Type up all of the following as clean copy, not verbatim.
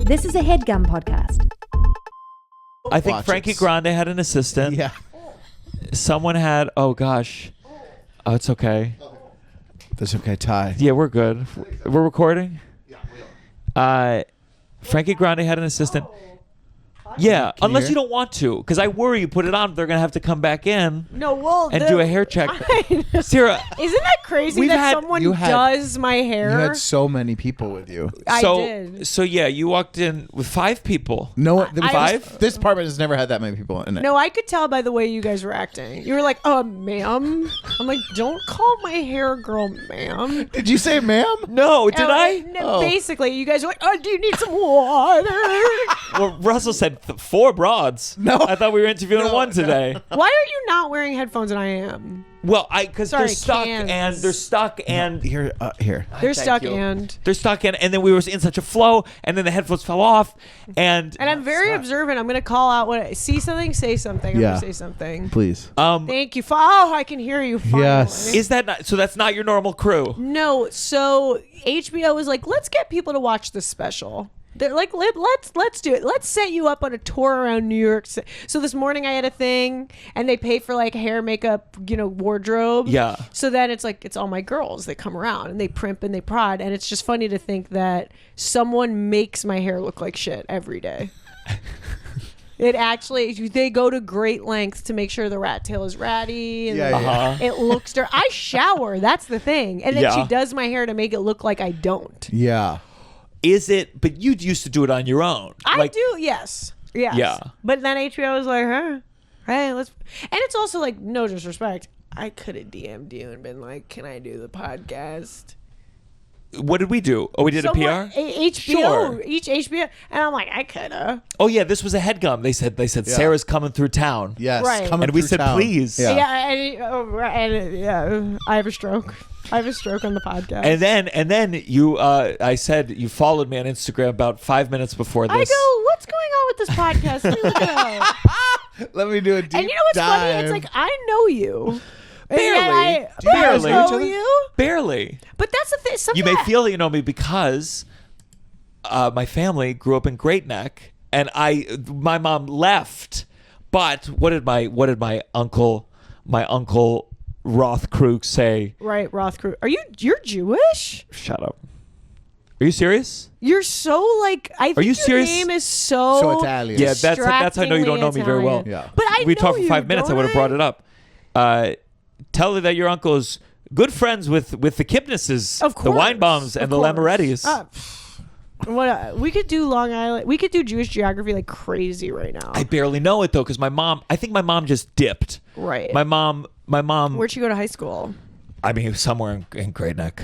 This is a Headgum podcast. I think Frankie Grande had an assistant. Yeah. Someone had, oh gosh. Oh, it's okay. That's okay, Ty. Yeah, we're good. We're recording? Yeah, we are. Frankie Grande had an assistant. Yeah, unless you don't want to, because I worry you put it on, they're gonna have to come back in. And do a hair check. Sarah, isn't that crazy that someone does my hair? You had so many people with you. I did. So yeah, you walked in with 5 people. No, there was 5. This apartment has never had that many people in it. No, I could tell by the way you guys were acting. You were like, ma'am. I'm like, don't call my hair girl ma'am. Did you say ma'am? No, did I? No, basically, you guys were like, do you need some water? Well, Russell said 4 broads. No. I thought we were interviewing one today. Why are you not wearing headphones and I am? Well, because they're stuck cans. and Here. They're stuck and then we were in such a flow, and then the headphones fell off, and I'm very observant. I'm gonna call out when I see something, say something. I'm gonna say something. Please. Thank you. I can hear you. Finally. Yes. Is that not, so? That's not your normal crew. No. So HBO was like, let's get people to watch this special. They're like, let's do it. Let's set you up on a tour around New York. So this morning I had a thing, and they pay for like hair, makeup, wardrobe. Yeah. So then it's like it's all my girls. They come around and they primp and they prod, and it's just funny to think that someone makes my hair look like shit every day. It actually, they go to great lengths to make sure the rat tail is ratty. And it looks dirty. I shower. That's the thing. And then she does my hair to make it look like I don't. Yeah. Is it? But you used to do it on your own. I do. Yes. Yeah. But then HBO was like, hey, let's. And it's also like, no disrespect, I could have DM'd you and been like, can I do the podcast? What did we do? Oh, we did a PR? HBO. Sure. Each HBO. And I'm like, I could have. Oh, yeah, this was a Headgum. They said Sarah's coming through town. Yes. Right. Coming and we through said, town. please. Yeah. I have a stroke. I have a stroke on the podcast. And then you, I said you followed me on Instagram about 5 minutes before this. I go, what's going on with this podcast? Let me look it up. Let me do a deep And you know what's funny? It's like, I know you. Barely. Barely. Know you? Barely. But that's the thing. You may feel that you know me because my family grew up in Great Neck, and my mom left. But what did my uncle Rothkrug say? Right, Rothkrug. You're Jewish? Shut up. Are you serious? You're so like. I think Are you your serious? name is so Italian. Yeah, that's how I know you don't know me very well. Yeah. But we talked for 5 minutes. I would have brought it up. Tell her that your uncle is good friends with the Kipnesses, of the Weinbaums, and the Lamorettis. We could do Long Island. We could do Jewish geography like crazy right now. I barely know it though, because I think my mom just dipped. Right. My mom. Where'd she go to high school? I mean, somewhere in Great Neck.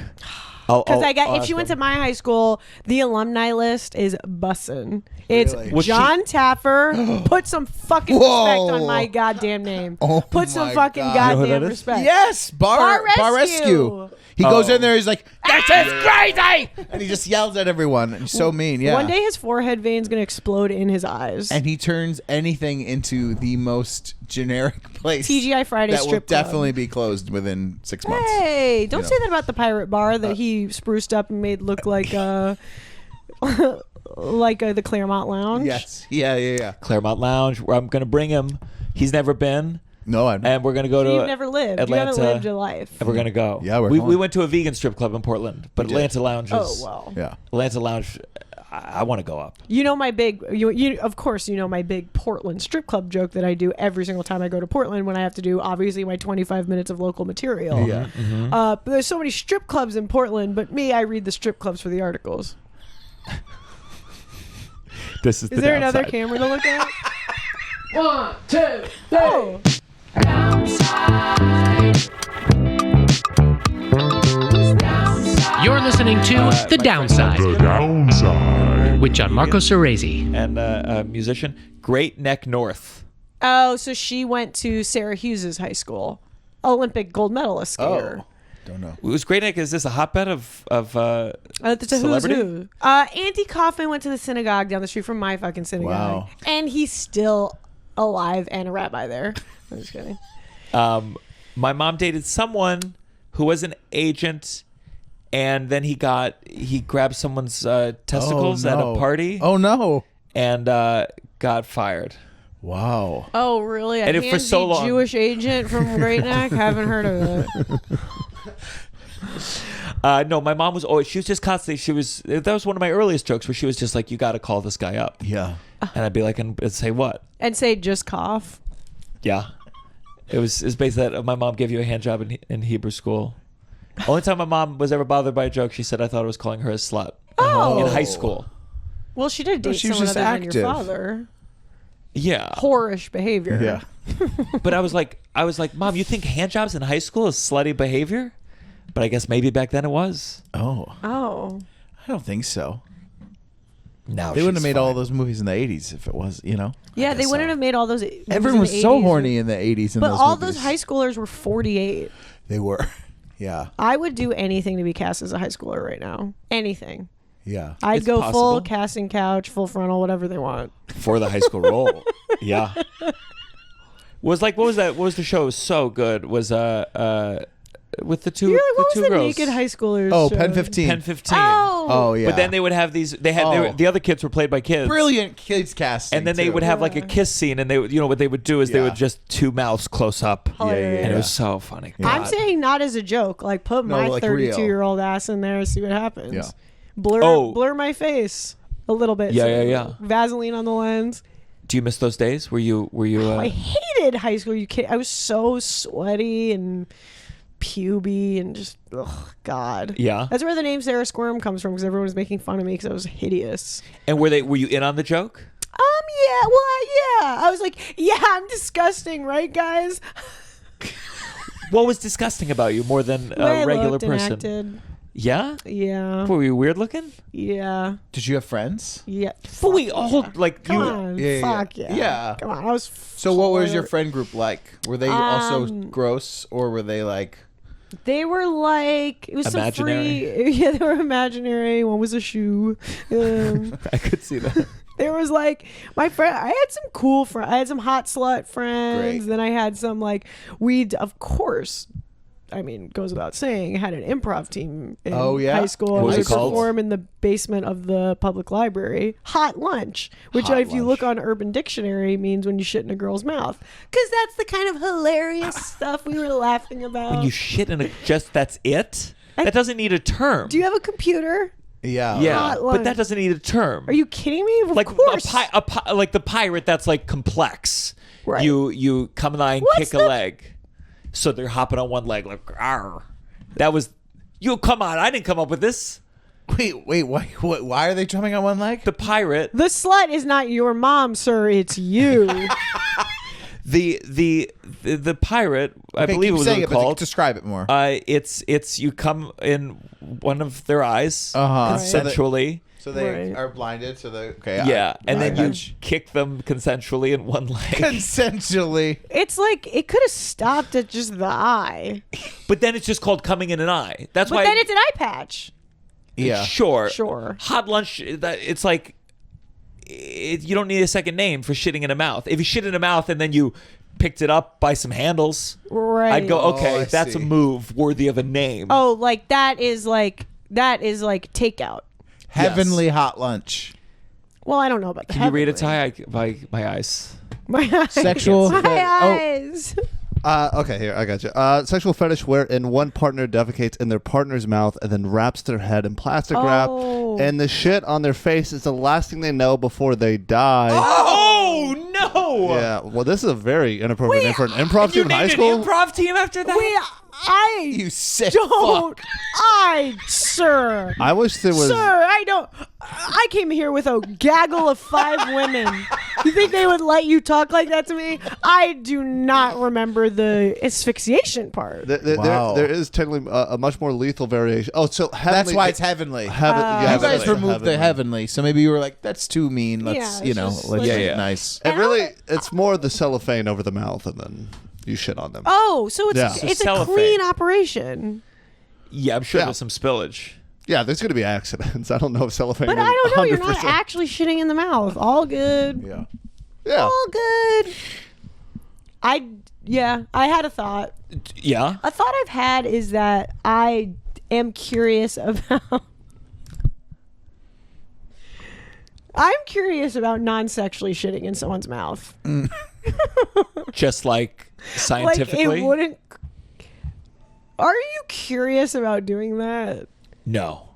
Because if she went to my high school, the alumni list is bussin'. It's John Taffer. Put some fucking respect on my goddamn name. Put some fucking goddamn respect. Yes, Bar Rescue. He goes in there. He's like, "This is crazy," and he just yells at everyone. And he's so mean. Yeah. One day his forehead vein's gonna explode in his eyes. And he turns anything into the most generic place. TGI Friday that strip will club. Definitely be closed within 6 months. Hey, don't say that about the pirate bar that he spruced up and made look like the Claremont Lounge. Yes. Yeah. Claremont Lounge. Where I'm gonna bring him. He's never been. No, I've and we're gonna go to. You've never lived. Atlanta, you haven't lived your life. And we're gonna go. Yeah, we went to a vegan strip club in Portland, but Atlanta Lounge is. Oh well. Yeah. Atlanta Lounge. I want to go up. You know my big. You of course you know my big Portland strip club joke that I do every single time I go to Portland when I have to do obviously my 25 minutes of local material. Yeah. Mm-hmm. But there's so many strip clubs in Portland, but I read the strip clubs for the articles. Is there another camera to look at? 1, 2, 3. Oh. You're listening to The Downside. The Downside. With Gianmarco Soresi. And a musician, Great Neck North. Oh, so she went to Sarah Hughes's high school. Olympic gold medalist skier. Oh. Don't know. Was Great Neck, is this a hotbed of It's a celebrity? who's who. Andy Kaufman went to the synagogue down the street from my fucking synagogue. Wow. And he's still alive and a rabbi there. I'm just kidding. My mom dated someone who was an agent and then he grabbed someone's testicles at a party. Oh no! And got fired. Wow. Oh really? And for so long. Jewish agent from Great Neck. Haven't heard of it. No, my mom was just constantly. That was one of my earliest jokes where she was just like, "You got to call this guy up." Yeah. And I'd be like, and say what? And say just cough. Yeah. It was basically that my mom gave you a hand job in Hebrew school. Only time my mom was ever bothered by a joke, she said I thought I was calling her a slut. Oh. In high school. Well, she did date she was someone just other than active. your father. Yeah. Whorish behavior. Yeah. But I was like, Mom, you think hand jobs in high school is slutty behavior? But I guess maybe back then it was. Oh. I don't think so. No, They wouldn't have made all those movies in the 80s if it was, Yeah, they wouldn't have made all those. Everyone was so horny in the 80s. But all those high schoolers were 48. They were. Yeah. I would do anything to be cast as a high schooler right now. Anything. Yeah. I'd It's go possible. full casting couch, full frontal, whatever they want. For the high school role. Yeah. What was that? What was the show? It was so good. Was with the two You're like, what the two was the girls. naked high schoolers? Oh, show? Pen 15. Pen 15. Oh, yeah. But then they would have these. The other kids were played by kids. Brilliant kids casting. And then they would have like a kiss scene, and they what they would do is they Yeah. would just two mouths close up, Hilarious. and it was so funny. I'm God. saying not as a joke. Like put No, my like real. 32-year-old ass in there, see what happens. Yeah. Blur my face a little bit. Yeah. Vaseline on the lens. Do you miss those days? Were you? I hated high school. You kidding? I was so sweaty and puby and just God. Yeah. That's where the name Sarah Squirm comes from because everyone was making fun of me because I was hideous. And were you in on the joke? Yeah. I was like, yeah, I'm disgusting, right, guys? What was disgusting about you more than The way I a regular looked and person? acted. Yeah. Yeah. Were you weird looking? Yeah. Did you have friends? Yeah. But we all like Come you. on. Yeah. Fuck yeah. Yeah. Come on. I was. So what was your friend group like? Were they also Um, gross or were they like... They were like it was Imaginary. some free. Yeah, they were imaginary. One was a shoe. I could see that. There was like my friend. I had some cool friends. I had some hot slut friends. Great. Then I had some like of course. I mean, goes without saying, I had an improv team in high school. What was I it called? perform in the basement of the public library. Hot lunch, which Hot if you lunch. look on Urban Dictionary means when you shit in a girl's mouth. Because that's the kind of hilarious stuff we were laughing about. When you shit in that's it? That doesn't need a term. Do you have a computer? Yeah. Yeah, Hot but lunch. that doesn't need a term. Are you kidding me? Of like course. like the pirate? That's like complex. Right. You come nigh and What's kick a leg, so they're hopping on one leg like. Arr. That was you. Come on, I didn't come up with this. Wait, why are they jumping on one leg? The pirate. The slut is not your mom, sir. It's you. The pirate. I Okay, believe keep it was saying it, but called. describe it more. It's you come in one of their eyes consensually. So they Right. are blinded. So they Yeah, and then you Gotcha. kick them consensually in one leg. Consensually. It's like it could have stopped at just the eye, But then it's just called coming in an eye. That's but why. then it's an eye patch. Yeah. Sure. Hot lunch. It's like you don't need a second name for shitting in a mouth. If you shit in a mouth and then you picked it up by some handles, Right. I'd go, okay, I that's a see. move worthy of a name. Oh, like that is like takeout. Heavenly hot lunch. Well, I don't know about. Can you read it, Ty? My eyes. My eyes. Sexual My fe- eyes. Okay, here, I got you. Sexual fetish wherein one partner defecates in their partner's mouth and then wraps their head in plastic wrap. Oh. And the shit on their face is the last thing they know before they die. Oh no! Yeah, well, this is a very inappropriate name for an improv You team in high named school. an improv team after that? You sick don't. fuck. Sir. I wish there was. Sir, I don't. I came here with a gaggle of 5 women. You think they would let you talk like that to me? I do not remember the asphyxiation part. Wow. There is technically a much more lethal variation. Oh, so heavenly, That's why it's heavenly. yeah, You guys heavenly, removed the heavenly, so maybe you were like, "That's too mean." Let's, Yeah, it's just let's like- make Yeah. it nice. It really, it's more the cellophane over the mouth, and then you shit on them. Oh, so it's Yeah. it's a Cellophane. clean operation. Yeah, I'm sure Yeah. there's some spillage. Yeah, there's going to be accidents. I don't know if cellophane. But is I don't know. You're not 100%. actually shitting in the mouth. All good. Yeah. Yeah. All good. I had a thought. Yeah. A thought I've had is that I am curious about. I'm curious about non-sexually shitting in someone's mouth. Just like scientifically. Like it wouldn't. Are you curious about doing that? No.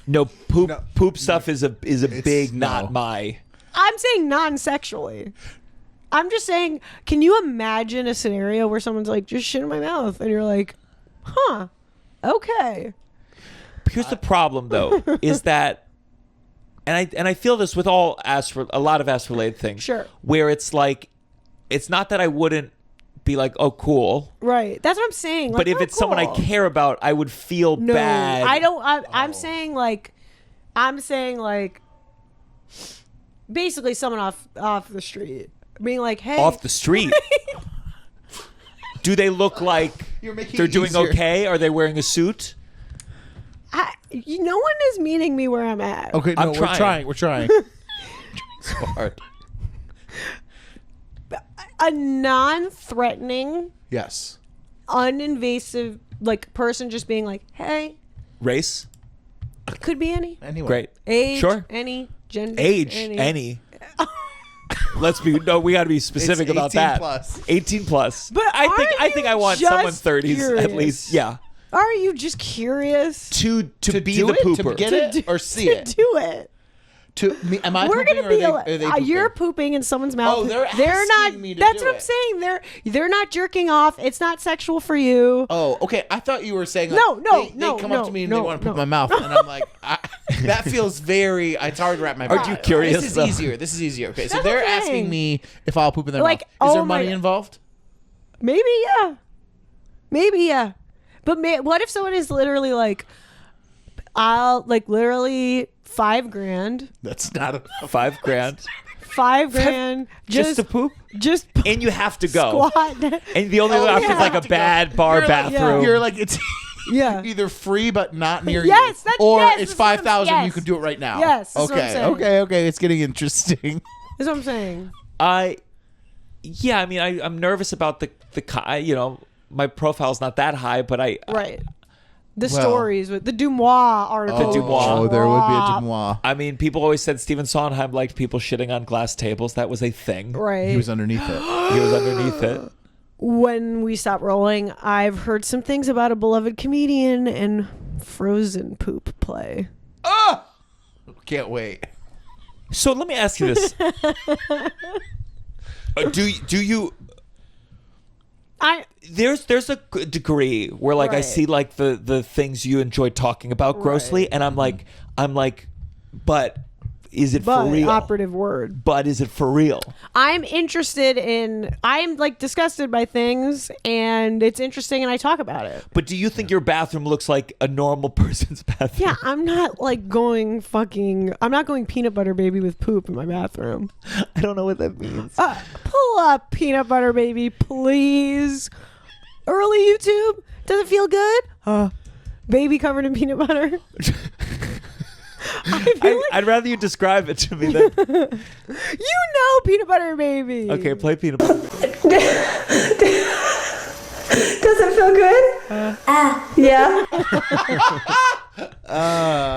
No, poop stuff is a big not no. my. I'm saying non-sexually. I'm just saying, can you imagine a scenario where someone's like, just shit in my mouth, and you're like, huh, okay. Here's the problem, though, is that, and I feel this with a lot of ass related things. Sure. Where it's like, it's not that I wouldn't be like, oh, cool. Right. That's what I'm saying. Like, But if it's someone I care about, I would feel bad. I don't. I'm saying like, basically someone off the street being like, hey, Off the street. Do they look like You're making they're it doing easier. okay? Are they wearing a suit? No one is meeting me where I'm at. Okay, no, I'm we're trying. trying. So hard. A non-threatening, Yes. uninvasive, like person just being like, hey, Race? could be any Anyway. Great. age, Sure. any gender, Age? Any? We got to be specific It's about 18 that. plus. 18 plus. But I aren't think you I want just someone 30s curious? at least. Yeah. Are you just curious To To be do the it? pooper. To get it or see to it? do it? To me, am I We're pooping gonna or be. are they You're pooping? pooping in someone's mouth. Oh, they're not. asking me to That's do what I'm it. saying. They're not jerking off. It's not sexual for you. Oh, okay. I thought you were saying like, No, they come up to me and they want to poop in my mouth, and I'm like, that feels very. It's hard to wrap my. Aren't you curious, This is though? easier. This is easier. Okay, so That's they're what I'm asking saying. me if I'll poop in their Like, mouth. Is there oh my- money involved? Maybe yeah. But what if someone is literally like, I'll like literally $5,000. That's not a. $5,000. $5,000 Just to poop? Just And you have to go. squat. And the only Oh, option yeah. is like a bad bar bathroom. You're like it's Yeah. either free but not near Yes, you, that's- or yes, it's that's what I'm- 5,000. You yes. can do it right now. Yes, that's what I'm Okay. saying. Okay. It's getting interesting. That's what I'm saying. Yeah, I mean, I'm nervous about my profile's not that high, but Right. The Well- stories with the Dumois article. The Dumois. Oh, there would be a Dumois. I mean, people always said Stephen Sondheim liked people shitting on glass tables. That was a thing. Right. He was underneath it. He was underneath it. When we stop rolling, I've heard some things about a beloved comedian and frozen poop play. Oh, can't wait. So let me ask you this: Do you? There's a degree where like I Right. see like the things you enjoy talking about grossly, Right. and I'm like, but is it for real? Operative word. But is it for real? I'm like disgusted by things, and it's interesting, and I talk about it. But do you think your bathroom looks like a normal person's bathroom? Yeah, I'm not like going peanut butter baby with poop in my bathroom. I don't know what that means. Pull up peanut butter baby, please. Early YouTube. Does it feel good? Baby covered in peanut butter. I'd rather you describe it to me than. Peanut butter baby. Okay, play peanut butter. Does it feel good? Yeah.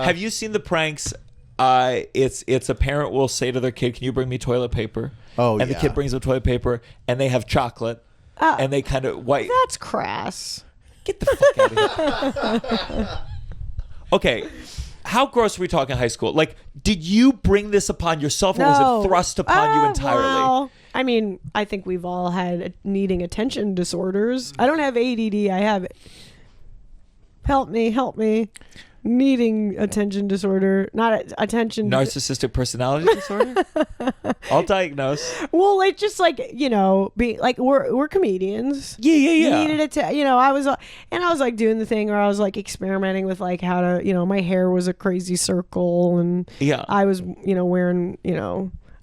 Have you seen the pranks? It's a parent will say to their kid, "Can you bring me toilet paper?" Oh, and the yeah. kid brings them toilet paper, and they have chocolate, and they kind of white. That's crass. Get the fuck out of here. Okay, how gross are we talking high school? Like, did you bring this upon yourself, or was it thrust upon you entirely? Well, I mean, I think we've all had needing attention disorders. I don't have ADD. I have help me. Needing attention disorder, not attention. Narcissistic personality disorder. I'll diagnose. Well, it's just like, be like we're comedians. Yeah. Needed I was like doing the thing where I was like experimenting with like how to, my hair was a crazy circle, and Yeah. I was, wearing,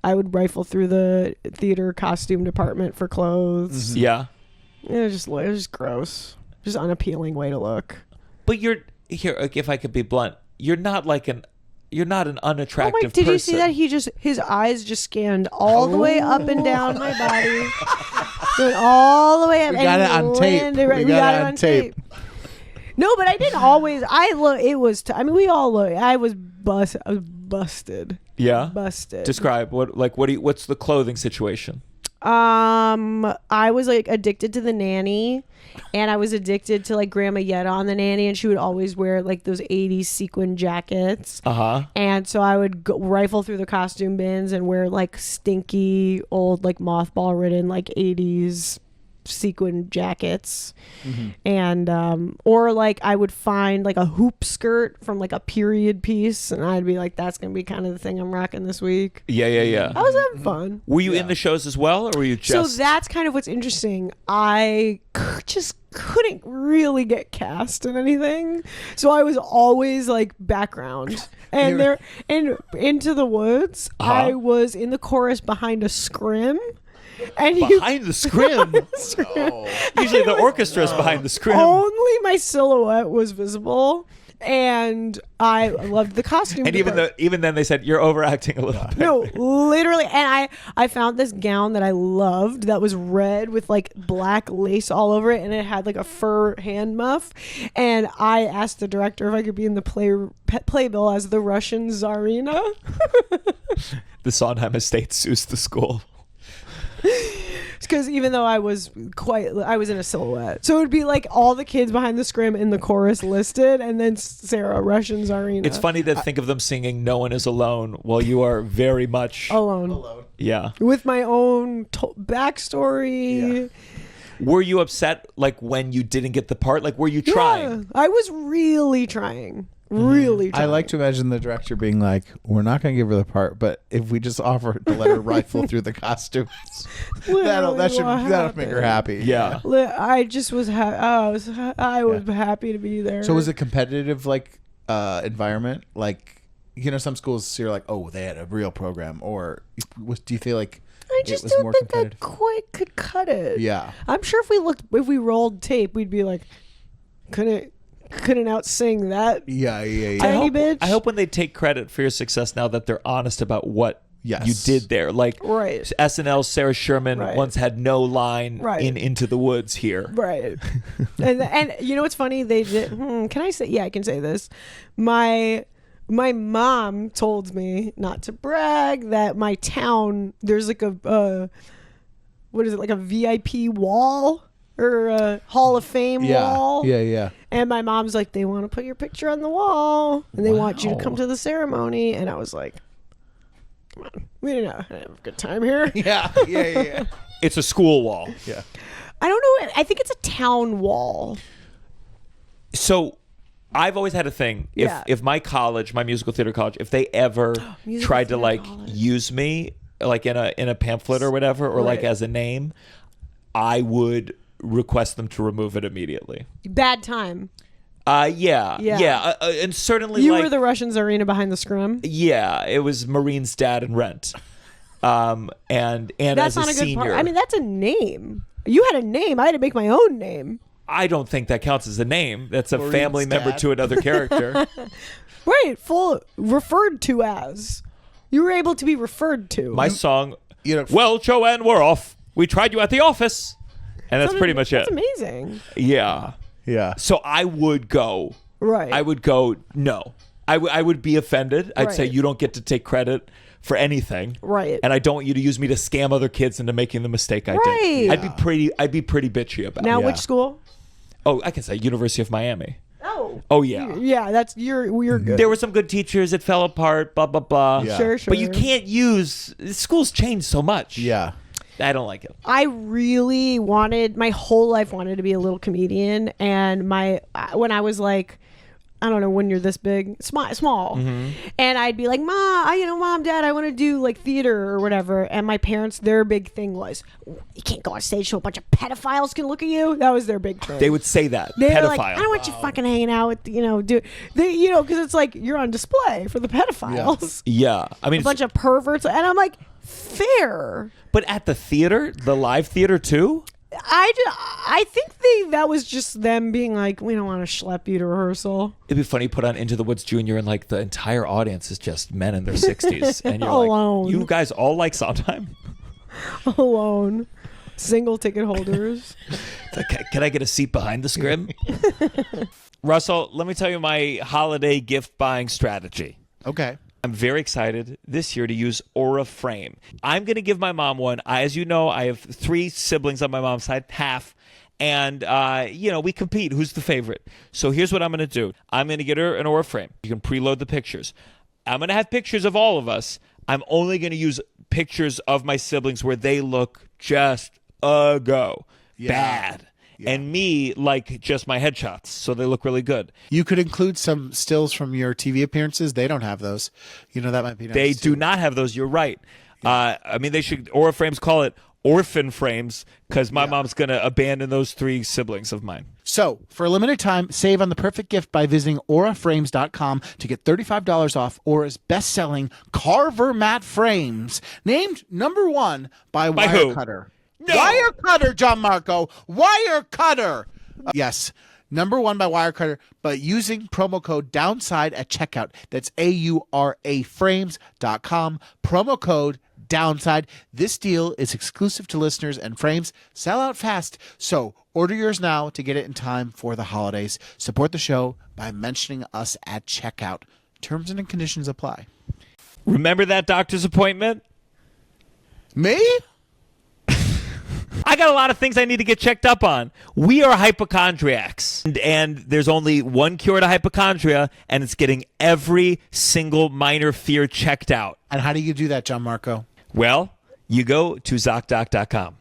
I would rifle through the theater costume department for clothes. Yeah. It was just gross, just unappealing way to look. But you're here. Like, if I could be blunt, you're not an unattractive Did person. you see that his eyes just scanned all the way up and down my body, went all the way up. We got it on tape. landed We got it on tape. No, but I didn't always. It was. I mean, we all look. I was busted. Yeah. Busted. Describe what's the clothing situation? I was like addicted to the nanny, and I was addicted to like Grandma Yetta on the nanny, and she would always wear like those 80s sequin jackets. And so I would rifle through the costume bins and wear like stinky old like mothball ridden like 80s sequin jackets. And or like I would find like a hoop skirt from like a period piece, and I'd be like, that's gonna be kind of the thing I'm rocking this week. Yeah. I was having fun. Were you in the shows as well, or were you just? So that's kind of what's interesting. I just couldn't really get cast in anything, so I was always like background. And there, and Into the Woods, I was in the chorus behind a scrim. And behind the scrim. Usually the orchestra's behind the scrim. Only my silhouette was visible, and I loved the costume. And even then they said you're overacting a little bit. No, literally. And I found this gown that I loved that was red with like black lace all over it, and it had like a fur hand muff. And I asked the director if I could be in the playbill as the Russian Tsarina. The Sondheim estate sues the school. Because even though I was in a silhouette, so it would be like all the kids behind the scrim in the chorus listed, and then Sarah, Russian Tsarina. It's funny to think of them singing "No One Is Alone" while you are very much alone. Yeah, with my own backstory. Yeah. Were you upset like when you didn't get the part? Like, were you trying? Yeah, I was really trying. Really trying. I like to imagine the director being like, we're not going to give her the part, but if we just offer to let her rifle through the costumes, that'll make her happy. Yeah. I just was I was happy to be there. So was it competitive like environment? Like, you know, some schools you're like, oh, they had a real program, or do you feel like I just don't think I quite could cut it. Yeah. I'm sure if we rolled tape, we'd be like, couldn't out-sing that. Yeah. Tiny bitch. I hope when they take credit for your success now that they're honest about what you did there. Like SNL's Sarah Sherman once had no line in Into the Woods here. Right. and you know what's funny? They did. Can I say? Yeah, I can say this. My mom told me not to brag that my town there's like a what is it, like a VIP wall or a Hall of Fame wall. Yeah. And my mom's like, they want to put your picture on the wall, and they want you to come to the ceremony. And I was like, come on, we didn't have a good time here. Yeah. It's a school wall. Yeah. I don't know. I think it's a town wall. So I've always had a thing. If my college, my musical theater college, if they ever tried to like use me like in a pamphlet or whatever, or like as a name, I would request them to remove it immediately. Bad time. Yeah. And certainly you were the Russian Tsarina behind the scrim. Yeah, it was Marine's dad in Rent. And that's as not a good senior, part. I mean, that's a name. You had a name. I had to make my own name. I don't think that counts as a name. That's a Marine's family member dad. to another character. Right, referred to as. You were able to be referred to. My song, well, Joanne, we're off. We tried you at the office. And that's pretty much that's it. That's amazing. Yeah. So I would go. Right. I would go, no. I would be offended. I'd say you don't get to take credit for anything. Right. And I don't want you to use me to scam other kids into making the mistake I did. Right. I'd be pretty bitchy about it. Now which school? Oh, I can say University of Miami. Oh yeah. Yeah, that's you're good. There were some good teachers. It fell apart, blah blah blah. Yeah. Sure. But you can't use schools change so much. Yeah. I don't like it. I really my whole life wanted to be a little comedian, and when I was like, I don't know, when you're this big, small, and I'd be like, Mom, Dad, I want to do like theater or whatever, and my parents, their big thing was, you can't go on stage so a bunch of pedophiles can look at you. That was their big thing. They would say that. They pedophile. were like, I don't want you fucking hanging out with, because it's like you're on display for the pedophiles. Yeah. I mean, a bunch of perverts, and I'm like, fair. But at the theater, the live theater too? I think that was just them being like, we don't want to schlep you to rehearsal. It'd be funny, put on Into the Woods Junior, and like the entire audience is just men in their 60s. And you're alone. like, you guys all like Sondheim? Alone. Single ticket holders. Can I get a seat behind the scrim? Russell, let me tell you my holiday gift buying strategy. Okay. I'm very excited this year to use Aura Frame. I'm going to give my mom one. As you know, I have 3 siblings on my mom's side, half. And, we compete. Who's the favorite? So here's what I'm going to do. I'm going to get her an Aura Frame. You can preload the pictures. I'm going to have pictures of all of us. I'm only going to use pictures of my siblings where they look just bad. Yeah. And me, like, just my headshots, so they look really good. You could include some stills from your TV appearances. They don't have those. That might be nice. They do not have those. You're right. Yeah. They should, Aura Frames, call it orphan frames, because my mom's going to abandon those 3 siblings of mine. So, for a limited time, save on the perfect gift by visiting auraframes.com to get $35 off Aura's best-selling Carver matte frames, named number 1 by Wirecutter. No. Wirecutter, Gianmarco. Wirecutter. Yes, number 1 by Wirecutter, but using promo code DOWNSIDE at checkout. That's auraframes.com. Promo code DOWNSIDE. This deal is exclusive to listeners, and frames sell out fast. So order yours now to get it in time for the holidays. Support the show by mentioning us at checkout. Terms and conditions apply. Remember that doctor's appointment? Me? I got a lot of things I need to get checked up on. We are hypochondriacs, and there's only one cure to hypochondria, and it's getting every single minor fear checked out. And how do you do that, Gianmarco? Well, you go to ZocDoc.com.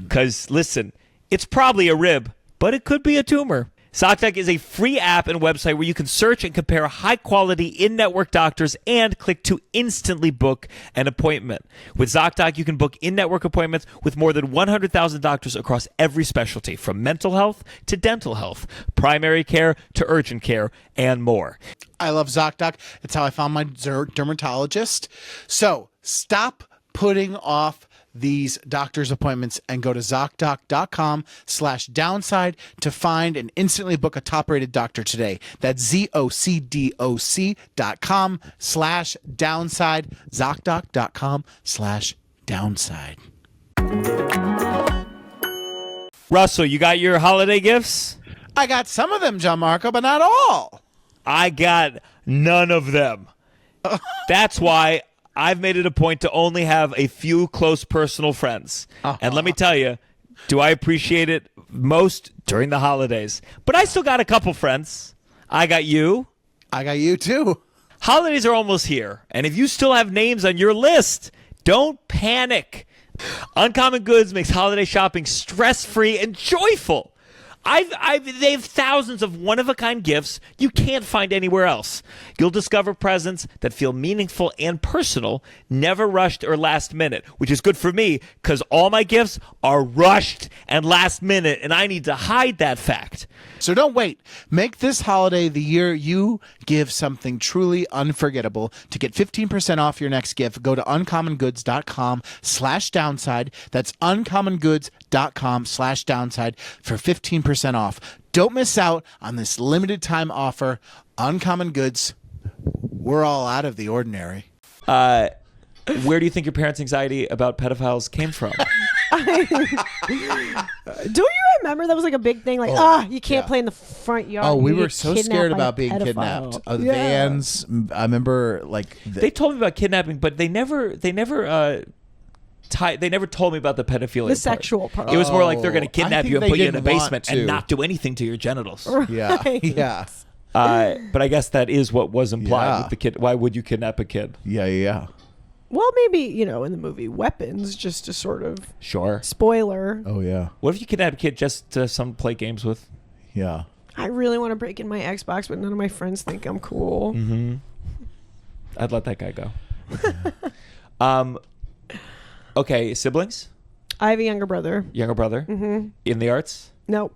Because, listen, it's probably a rib, but it could be a tumor. ZocDoc is a free app and website where you can search and compare high-quality in-network doctors and click to instantly book an appointment. With ZocDoc, you can book in-network appointments with more than 100,000 doctors across every specialty, from mental health to dental health, primary care to urgent care, and more. I love ZocDoc. It's how I found my dermatologist. So stop putting off these doctor's appointments and go to ZocDoc.com/downside to find and instantly book a top-rated doctor today. That's ZocDoc.com/downside. ZocDoc.com/downside. Russell, you got your holiday gifts? I got some of them, Gianmarco, but not all. I got none of them. That's why I've made it a point to only have a few close personal friends. And let me tell you, do I appreciate it most during the holidays. But I still got a couple friends. I got you. I got you too. Holidays are almost here. And if you still have names on your list, don't panic. Uncommon Goods makes holiday shopping stress-free and joyful. They have thousands of one-of-a-kind gifts you can't find anywhere else. You'll discover presents that feel meaningful and personal, never rushed or last minute, which is good for me because all my gifts are rushed and last minute, and I need to hide that fact. So don't wait. Make this holiday the year you give something truly unforgettable. To get 15% off your next gift, go to uncommongoods.com/downside. That's uncommongoods.com/downside for 15% off. Don't miss out on this limited time offer. Uncommon Goods. We're all out of the ordinary. Where do you think your parents' anxiety about pedophiles came from? Do you remember that was like a big thing? Like, you can't play in the front yard. Oh, we You were get so kidnapped scared by about a being pedophile. kidnapped. Yeah. Vans. I remember They told me about kidnapping, but they never told me about the pedophilia. The sexual part. It was more like they're going to I kidnap think you and they put you in a didn't want basement to. and not do anything to your genitals. Yeah. Yeah. But I guess that is what was implied Yeah. with the kid. Why would you kidnap a kid? Yeah. Well, maybe, in the movie Weapons, just to sort of Sure. spoiler. Oh, yeah. What if you kidnap a kid just to play games with? Yeah. I really want to break in my Xbox, but none of my friends think I'm cool. Mm-hmm. I'd let that guy go. Okay, siblings? I have a younger brother. Younger brother? Mm-hmm. In the arts? Nope.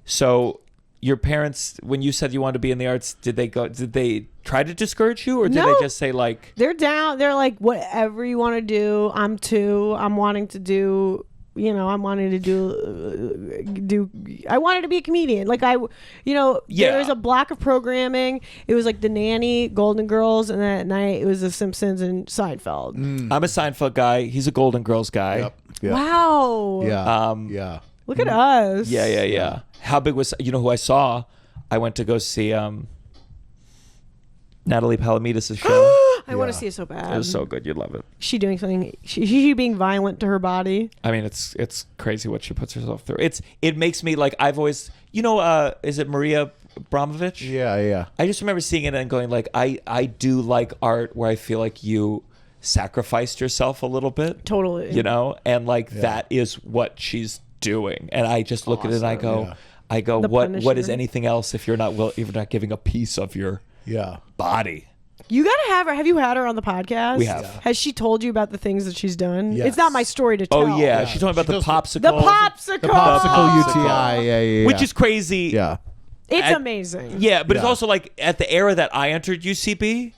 So your parents, when you said you wanted to be in the arts, did they try to discourage you, or did No. they just say like They're down. They're like, whatever you want to do, I'm wanting to do. I wanted to be a comedian. Like there was a block of programming. It was like The Nanny, Golden Girls, and then at night it was The Simpsons and Seinfeld. I'm a Seinfeld guy. He's a Golden Girls guy. Yep. Yeah. Wow. Yeah. Yeah. Yeah. Look at us. Yeah. How big was, who I saw? I went to go see Natalie Palamides' show. I want to see it so bad. It was so good. You'd love it. She doing something? She being violent to her body? I mean, it's crazy what she puts herself through. It makes me like, I've always, is it Maria Abramovich? Yeah. I just remember seeing it and going like, I do like art where I feel like you sacrificed yourself a little bit. Totally. And like that is what she's doing. And I just look at it and I go, The what Punisher. is anything else if you're not giving a piece of your body? You gotta have her. Have you had her on the podcast? We have. Yeah. Has she told you about the things that she's done? Yes. It's not my story to tell. Oh yeah, she's talking about the popsicle. The popsicle. The popsicle UTI. Yeah. Which is crazy. Yeah. It's amazing. Yeah, but it's also like at the era that I entered UCB,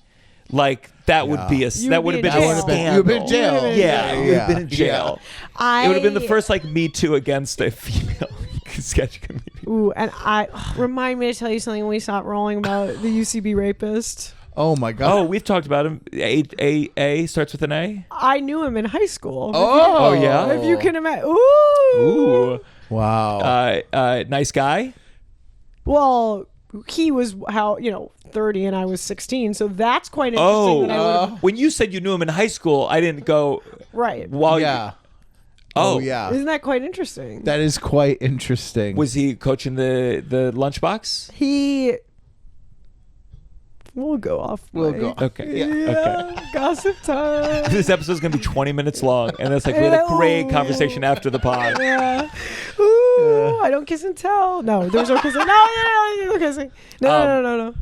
like that would be that would have been a scandal. You've been in jail. Yeah, you would have been in jail. It would have been the first like Me Too against a female sketch comedian. Ooh, and remind me to tell you something when we stop rolling about the UCB rapist. Oh my God. Oh, we've talked about him. A starts with an A. I knew him in high school. Oh yeah. If you can imagine. Ooh. Wow. Nice guy. Well, he was 30 and I was 16, so that's quite interesting. When you said you knew him in high school, I didn't go right. Yeah. Isn't that quite interesting? That is quite interesting. Was he coaching the lunchbox? We'll go off. Okay. Yeah. Gossip time. This episode's gonna be 20 minutes long, and it's like we had a great conversation after the pod. Yeah. Ooh, I don't kiss and tell. No, there was no kissing. No kissing. No.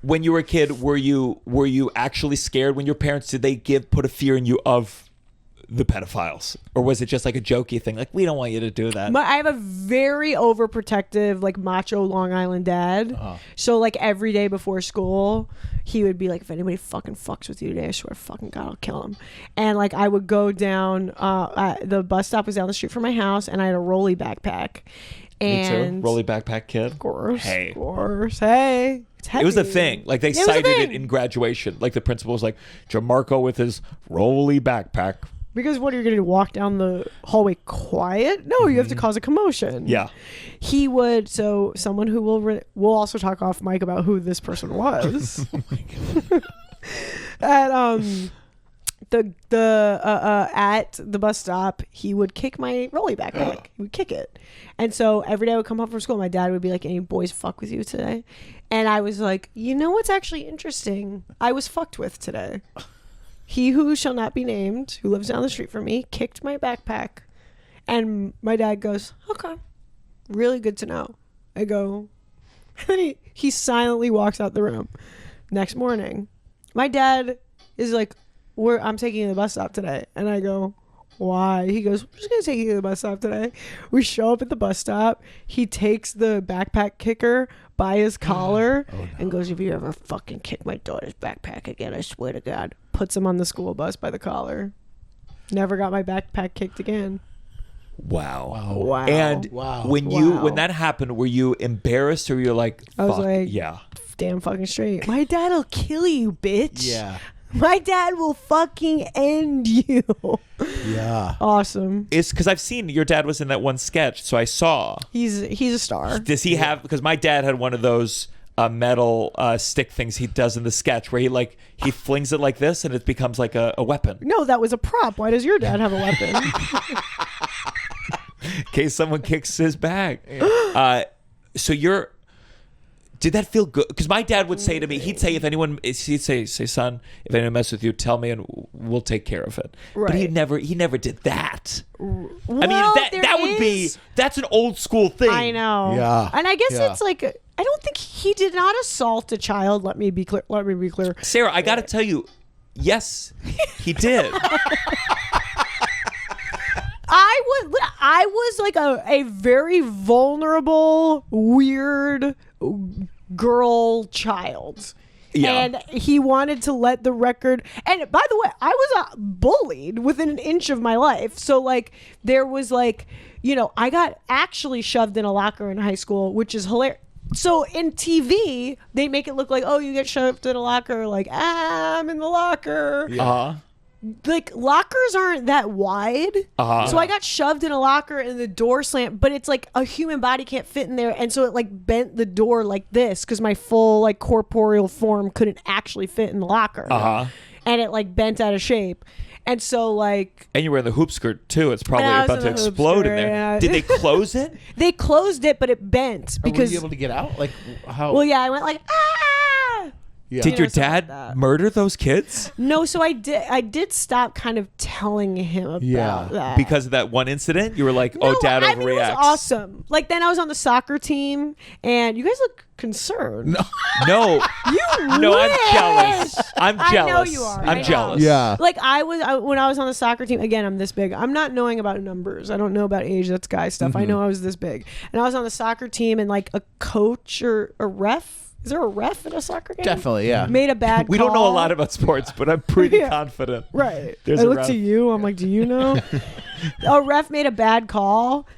When you were a kid, were you actually scared when your parents did they put a fear in you of the pedophiles, or was it just like a jokey thing? Like, we don't want you to do that. I have a very overprotective, like macho Long Island dad. So like every day before school, he would be like, if anybody fucking fucks with you today, I swear to fucking God, I'll kill him. And like I would go down, the bus stop was down the street from my house, and I had a rolly backpack. And Me too. Rolly backpack kid. Of course. Hey. Of course. Hey. It's heavy. It was a thing. Like they cited it in graduation. Like the principal was like, Gianmarco with his rolly backpack. Because what are you going to do? Walk down the hallway quiet? No, you have to cause a commotion. Yeah. He would. So someone who we'll also talk off mic about who this person was. At at the bus stop, he would kick my rolly backpack. He would kick it, and so every day I would come home from school. My dad would be like, "Any boys fuck with you today?" And I was like, "You know what's actually interesting? I was fucked with today." He who shall not be named, who lives down the street from me, kicked my backpack. And my dad goes, okay, really good to know. I go, and then he silently walks out the room. Next morning, my dad is like, I'm taking you to the bus stop today. And I go, why? He goes, I'm just going to take you to the bus stop today. We show up at the bus stop. He takes the backpack kicker by his collar and goes, if you ever fucking kick my daughter's backpack again, I swear to God. Puts him on the school bus by the collar. Never got my backpack kicked again. Wow. And when that happened, were you embarrassed or were you like, fuck, I was like, yeah, damn fucking straight. My dad'll kill you, bitch. Yeah. My dad will fucking end you. Yeah. Awesome. It's because I've seen your dad was in that one sketch, so I saw. He's a star. Does he have? Because my dad had one of those metal stick things he does in the sketch where he flings it like this and it becomes like a weapon. No, that was a prop. Why does your dad have a weapon? In case someone kicks his bag. So did that feel good? Because my dad would say to me, he'd say, he'd say, son, if anyone messes with you, tell me and we'll take care of it. Right. But he never did that. Well, I mean, that would be, that's an old school thing. I know. Yeah. And I guess it's like, I don't think he did not assault a child. Let me be clear. Sarah, I got to tell you, yes, he did. I was like a very vulnerable, weird girl child. Yeah. And he wanted to let the record. And by the way, I was bullied within an inch of my life. So like there was like, I got actually shoved in a locker in high school, which is hilarious. So in TV, they make it look like, oh, you get shoved in a locker, like, I'm in the locker. Yeah. like lockers aren't that wide, so I got shoved in a locker and the door slammed, but it's like a human body can't fit in there, and so it like bent the door like this because my full like corporeal form couldn't actually fit in the locker, and it like bent out of shape. And so, like... And you were in the hoop skirt, too. It's probably about to explode in there. Yeah. Did they close it? They closed it, but it bent. Because were you able to get out? Like, how? Well, yeah, I went like, ah! Yeah. Did your something like dad that. murder those kids? No, so I did stop kind of telling him about that. Because of that one incident? You were like, oh, dad I overreacts. mean, it was awesome. Like, then I was on the soccer team, and you guys look concerned. No. You No, wish. I'm jealous. I'm I jealous. know you are. I I'm know. jealous. Yeah. Like when I was on the soccer team, again, I'm this big. I'm not knowing about numbers. I don't know about age. That's guy stuff. I know I was this big. And I was on the soccer team, and like a coach or a ref. Is there a ref at a soccer game? Definitely, yeah. Made a bad call. We don't know a lot about sports, but I'm pretty Yeah. confident. Right. There's I a look ref. to you. I'm like, do you know? A ref made a bad call,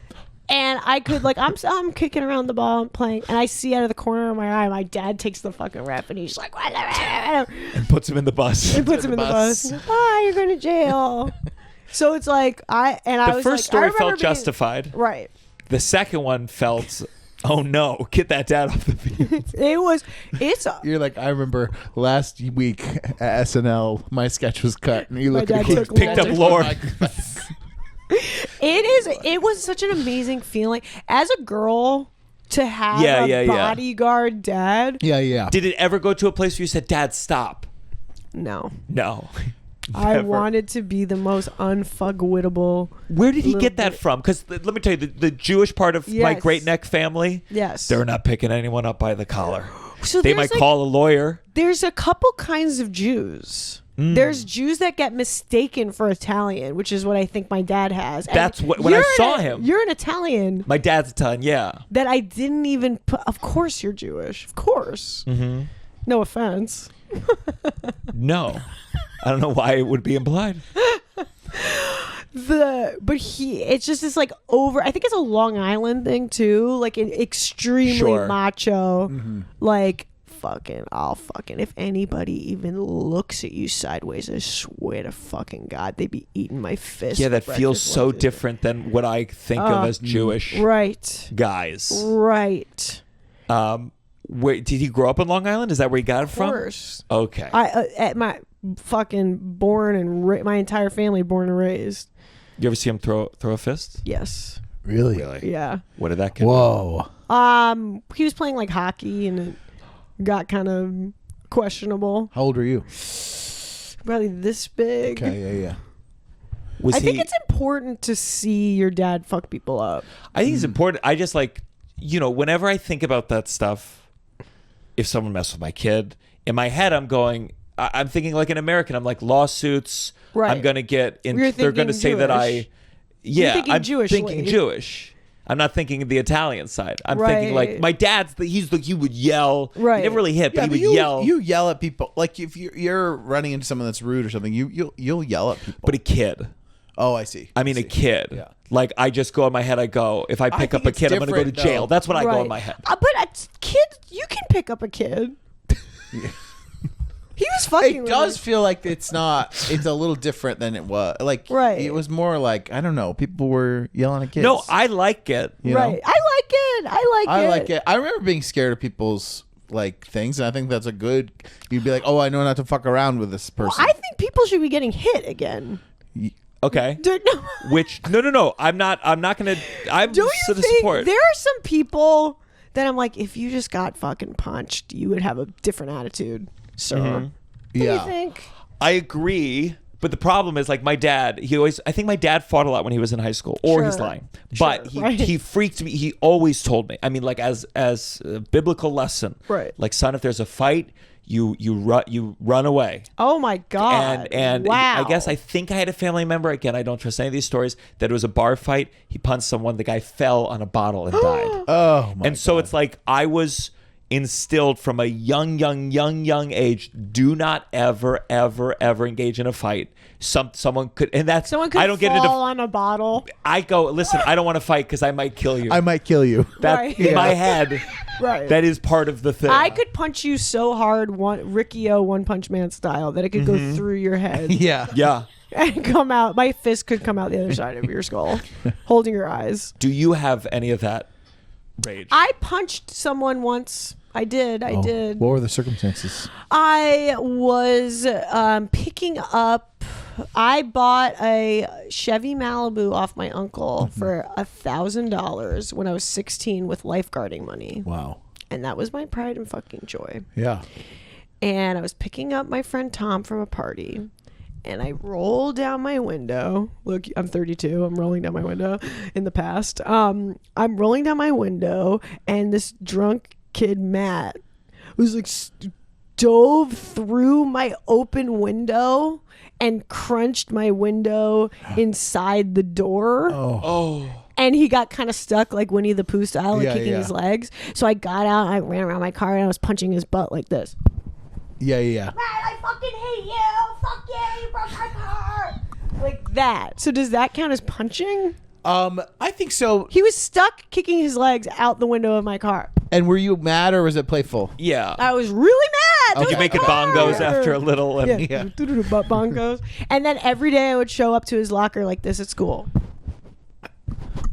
and I could like I'm kicking around the ball and playing, and I see out of the corner of my eye my dad takes the fucking ref, and he's like, what? And puts him in the bus. He puts him in the bus. Ah, you're going to jail. So it's like I The was first like, I story remember felt being- justified. Right. The second one felt, oh no, get that dad off the field. It's You're like, I remember last week at SNL, my sketch was cut, and you My look at dad me. took Picked up lore. it was such an amazing feeling as a girl to have Yeah. bodyguard dad. Yeah. Did it ever go to a place where you said, Dad, stop? No. No. I Never. wanted to be the most unfuckwittable. Where did he little get that bit. from? Because let me tell you, the Jewish part of my Yes. great neck family, Yes. they're not picking anyone up by the collar. So They there's, might like, call a lawyer. There's a couple kinds of Jews. There's Jews that get mistaken for Italian, which is what I think my dad has. And That's what- when I you're saw him. You're an Italian My dad's Italian, yeah. that I didn't even put. Of course you're Jewish. Of course. Mm-hmm. No offense. No. I don't know why it would be implied. It's just this like I think it's a Long Island thing too, like an extremely Sure. macho, like I'll fucking if anybody even looks at you sideways, I swear to fucking God, they'd be eating my fist. Yeah, for that feels breakfast so one day. different than what I think of as Jewish Right. guys. Right. Wait, did he grow up in Long Island? Is that where he got it Of from? course. Okay. I at my fucking born and my entire family born and raised. You ever see him throw a fist? Yes. Really? Yeah. What did that get? Whoa. He was playing like hockey and it got kind of questionable. How old are you? Probably this big. Okay, yeah. Was I think he- it's important to see your dad fuck people up. I think it's important. I just like, whenever I think about that stuff, if someone messed with my kid, in my head, I'm thinking like an American. I'm like lawsuits. Right. I'm going to get in. You're They're going to thinking say that Jewish. yeah, thinking I'm Jewishly. thinking Jewish. I'm not thinking the Italian side. I'm Right. thinking like my dad's, he would yell. Right. He never really hit, but Yeah, he but would yell. You yell at people. Like if you're running into someone that's rude or something, you'll yell at people. But a kid. Oh, I see. I mean, a kid. Yeah. Like I just go in my head. I go, if I pick think up a it's kid, I'm going to go to different, jail. though. That's what I go Right. in my head. But kids, you can pick up a kid. He was fucking It with does me. feel like it's a little different than it was. Like, Right. it was more like, I don't know, people were yelling at kids. No, I like it. You know? Right. I like it. I like it. I remember being scared of people's like things, and I think that's a good. You'd be like, oh, I know not to fuck around with this person. I think people should be getting hit again. Okay. Dude, no. Which no. I'm not gonna. I'm Do you to the think support. there are some people that I'm like, if you just got fucking punched, you would have a different attitude, sir? Mm-hmm. Do you think? I agree, but the problem is like my dad. I think my dad fought a lot when he was in high school, or he's Sure. lying. But Sure, right. he freaked me. He always told me. I mean, like as a biblical lesson, Right. Like, son, if there's a fight, you run away. Oh my God. And wow. I guess I think I had a family member, again, I don't trust any of these stories, that it was a bar fight. He punched someone, the guy fell on a bottle and died. Oh my! And so it's like I was instilled from a young age. Do not ever engage in a fight. Someone could, and that's Someone could I don't fall get into. on a bottle. I go, listen. I don't want to fight because I might kill you. I might kill you. That Right. in my head. Right. That is part of the thing. I could punch you so hard, Ricky O One Punch Man style, that it could go through your head Yeah. Yeah. and come out. My fist could come out the other side of your skull, holding your eyes. Do you have any of that rage? I punched someone once. I did. What were the circumstances? I was picking up. I bought a Chevy Malibu off my uncle for $1,000 when I was 16 with lifeguarding money. Wow. And that was my pride and fucking joy. Yeah. And I was picking up my friend Tom from a party. And I rolled down my window. Look, I'm 32. I'm rolling down my window in the past. I'm rolling down my window, and this drunk kid, Matt, was like dove through my open window and crunched my window inside the door. Oh. And he got kind of stuck like Winnie the Pooh style, like kicking yeah. his legs. So I got out and I ran around my car and I was punching his butt like this. Yeah. Matt, I fucking hate you. Fuck you. You broke my car. Like that. So does that count as punching? I think so. He was stuck kicking his legs out the window of my car. And were you mad or was it playful? Yeah. I was really mad. You make it bongos after a little. And Yeah. Butt bongos. And then every day I would show up to his locker like this at school.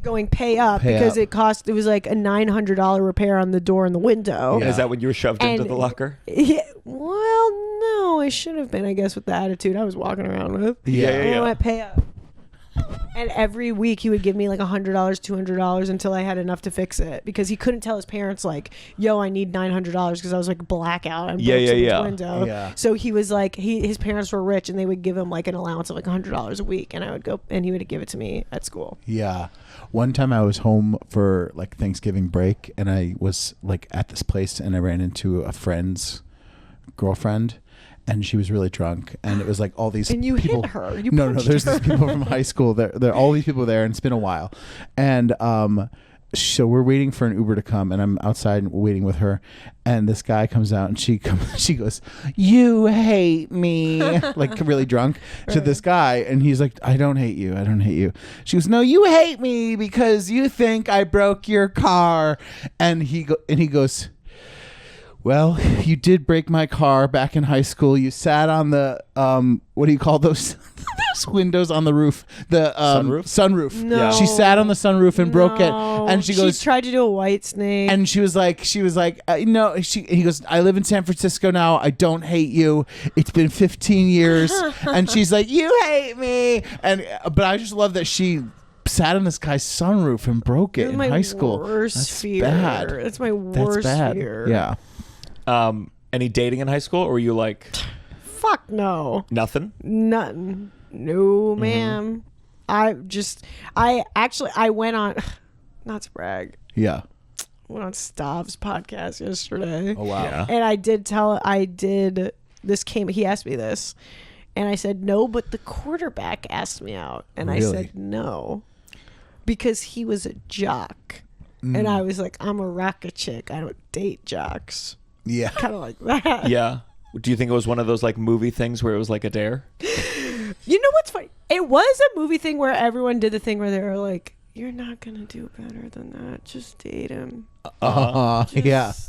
Going pay up because it was like a $900 repair on the door and the window. Is that when you were shoved into the locker? Yeah, well, no, I should have been, I guess, with the attitude I was walking around with. Yeah. I went pay up. And every week he would give me like $100, $200 until I had enough to fix it, because he couldn't tell his parents like, "Yo, I need $900," because I was like blackout and broke someone's window. Yeah. So he was like, his parents were rich and they would give him like an allowance of like $100 a week, and I would go and he would give it to me at school. Yeah. One time I was home for like Thanksgiving break, and I was like at this place, and I ran into a friend's girlfriend, and she was really drunk, and it was like all these And you people. hit her. You No, punched there's her. these people from high school. There all these people there, and it's been a while, and so we're waiting for an Uber to come, and I'm outside waiting with her, and this guy comes out, and she goes, "You hate me," like really drunk to this guy, and he's like, "I don't hate you. I don't hate you." She goes, "No, you hate me because you think I broke your car," and he goes, "Well, you did break my car back in high school. You sat on the what do you call those those windows on the roof? The sunroof. No. She sat on the sunroof and broke it, and she goes." She tried to do a white snake. And she was like, no. He goes, "I live in San Francisco now. I don't hate you. It's been 15 years." And she's like, "You hate me." But I just love that she sat on this guy's sunroof and broke it in high school. Worst That's fear. bad. That's my That's worst bad. fear. Yeah. Any dating in high school, or were you like Fuck no. nothing? Nothing. No, ma'am. I went on, not to brag, Yeah. went on Stav's podcast yesterday. Oh wow. Yeah. And he asked me this, and I said no, but the quarterback asked me out, and I Really? said no, because he was a jock. And I was like, I'm a rocket chick. I don't date jocks. Yeah. Kind of like that. Yeah. Do you think it was one of those like movie things where it was like a dare? You know what's funny? It was a movie thing where everyone did the thing where they were like, "You're not gonna do better than that. Just date him. Yeah.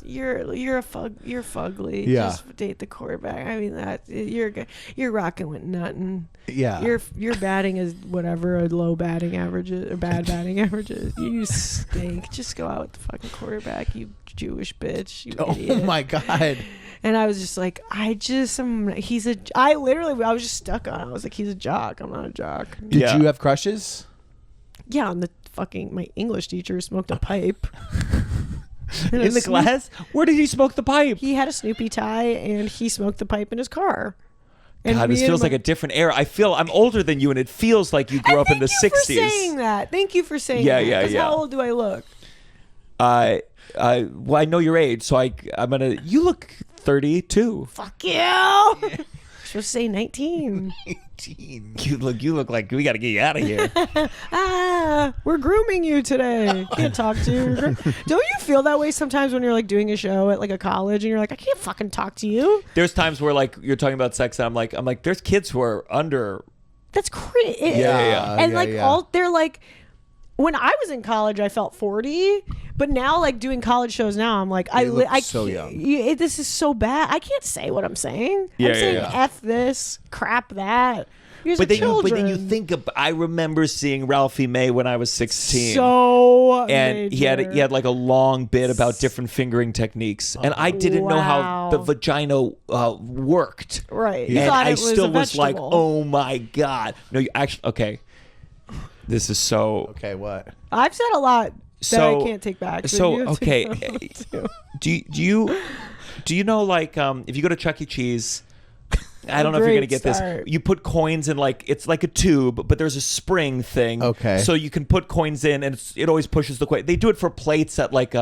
You're fugly. Yeah. Just date the quarterback. I mean that you're rocking with nothing. Yeah. Your batting is whatever a low batting average is, or bad batting average is. You stink. Just go out with the fucking quarterback. You Jewish bitch. You idiot." Oh my God. And I was just like, I was just stuck on it. I was like, he's a jock. I'm not a jock. Did Yeah. you have crushes? Yeah, and my English teacher smoked a pipe. In the class? Where did he smoke the pipe? He had a Snoopy tie, and he smoked the pipe in his car. And God, this feels like a different era. I'm older than you, and it feels like you grew up in the 60s. Thank you for saying that. Thank you for saying Yeah, that. yeah, 'Cause yeah. How old do I look? Well, I know your age, so I'm gonna. You look 32. Fuck you. supposed to say 19. You look like we got to get you out of here. We're grooming you today. Can't talk to you. Don't you feel that way sometimes when you're like doing a show at like a college and you're like, I can't fucking talk to you? There's times where like you're talking about sex and I'm like, there's kids who are under. That's crazy. Yeah. And like they're like, when I was in college, I felt 40, but now like doing college shows now, I'm like, I so can't- young. This is so bad. I can't say what I'm saying. Yeah, I'm saying yeah. F this, crap that. Here's But the then, children. but then you think of, I remember seeing Ralphie May when I was 16. So And he had like a long bit about different fingering techniques, and I didn't know how the vagina worked. Right. And You thought I it was still a was like, vegetable. oh my god. No, you actually okay. This is so. Okay, what? I've said a lot that I can't take back. So you have to okay, go to. do you know like if you go to Chuck E. Cheese? I don't know if you're gonna Great get this. start. You put coins in like it's like a tube, but there's a spring thing. Okay. So you can put coins in, and it always pushes the coin. They do it for plates at like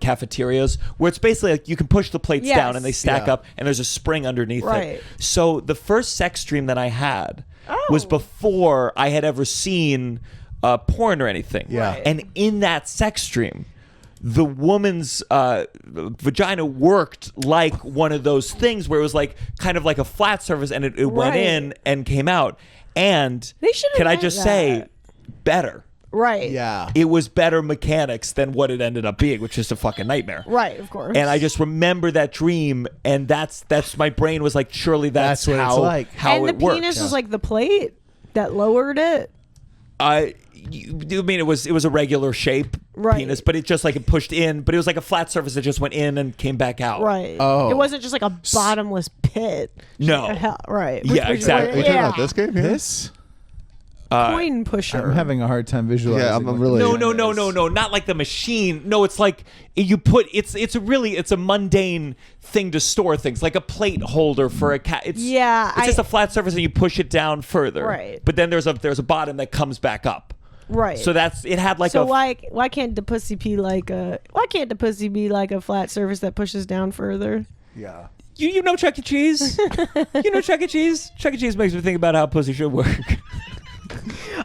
cafeterias, where it's basically like you can push the plates Yes. down and they stack Yeah. up, and there's a spring underneath Right. it. So the first sex dream that I had was before I had ever seen porn or anything. Yeah. Right. And in that sex dream, the woman's vagina worked like one of those things where it was like kind of like a flat surface, and it went Right. in and came out. And They should have can I done just say, that. better. Right. Yeah. It was better mechanics than what it ended up being, which is a fucking nightmare. Right, of course. And I just remember that dream, and that's my brain was like, surely that's what how it's like. how and it the works. penis was like the plate that lowered it. I mean, it was a regular shape Right. penis, but it just like it pushed in, but it was like a flat surface that just went in and came back out. Right. Oh. It wasn't just like a bottomless pit. No. Right. Yeah, exactly. Are you talking Yeah. about this game here? This? Coin pusher. I'm having a hard time visualizing. Yeah, I'm what really- this No, is. not like the machine. No, it's like you put it's a mundane thing to store things, like a plate holder for a cat. It's Yeah, just a flat surface and you push it down further. Right. But then there's a bottom that comes back up. Right. So it had like so a why can't the pussy be like a flat surface that pushes down further? Yeah. you know Chuck E. Cheese? You know Chuck E. Cheese? Chuck E. Cheese makes me think about how pussy should work.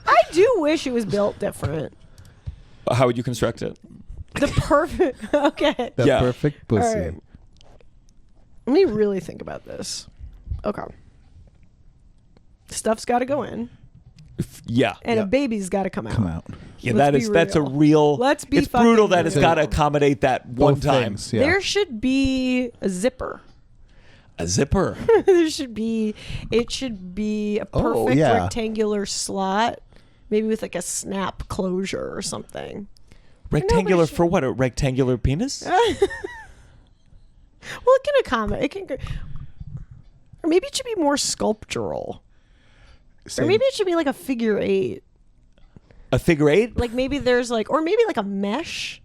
I do wish it was built different. How would you construct it? The perfect. Okay. The Yeah. perfect pussy. All right. Let me really think about this. Okay. Stuff's got to go in, Yeah. and Yep. a baby's got to come out. Come out. Yeah, Let's be that's a real. real. Let's be It's brutal fucking that it's real. got to accommodate that one Both time. things, yeah. There should be a zipper. A zipper. It should be a perfect yeah. rectangular slot, maybe with like a snap closure or something. Rectangular should- for what? A rectangular penis? Well, it can accommodate. It can, or maybe it should be more sculptural. Or maybe it should be like a figure eight. A figure eight? Like maybe there's like, or maybe like a mesh.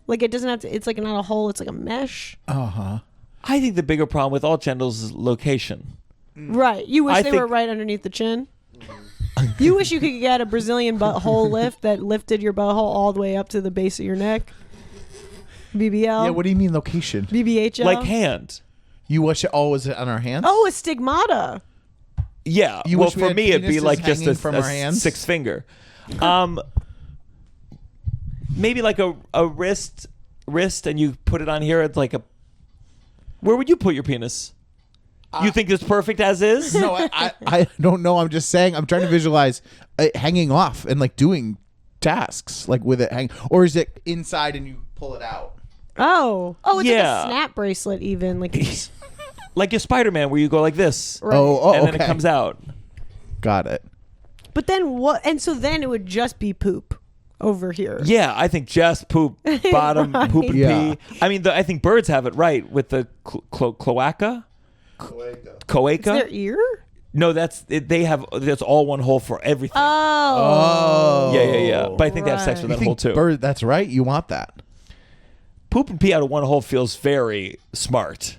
Like it doesn't have to. It's like not a hole. It's like a mesh. I think the bigger problem with all genitals is location. Right. You wish I they think- were right underneath the chin. You wish you could get a Brazilian butthole lift that lifted your butthole all the way up to the base of your neck. BBL. Yeah, what do you mean location? BBHL. Like hand. You wish it all was on our hands? Oh, a stigmata. Yeah. You well, wish we for had me, it'd be penises like just hanging from our hands? six finger. Maybe like a wrist, and you put it on here. It's like a. Where would you put your penis? You think it's perfect as is? No, I don't know. I'm just saying. I'm trying to visualize it hanging off and like doing tasks like with it hang, or is it inside and you pull it out? Oh, it's like Yeah. a snap bracelet, even like. Like your Spider-Man, where you go like this, Right. Oh, and then okay. it comes out. Got it. But then what? And so then it would just be poop over here. Yeah, I think just poop, bottom, Right. poop and Yeah. pee. I mean, I think birds have it right with the cloaca. It's Coaca? their ear. No, that's all one hole for everything. Oh. Yeah. But I think they have sex Right. with You that hole think too. bird? That's right. You want that? Poop and pee out of one hole feels very smart.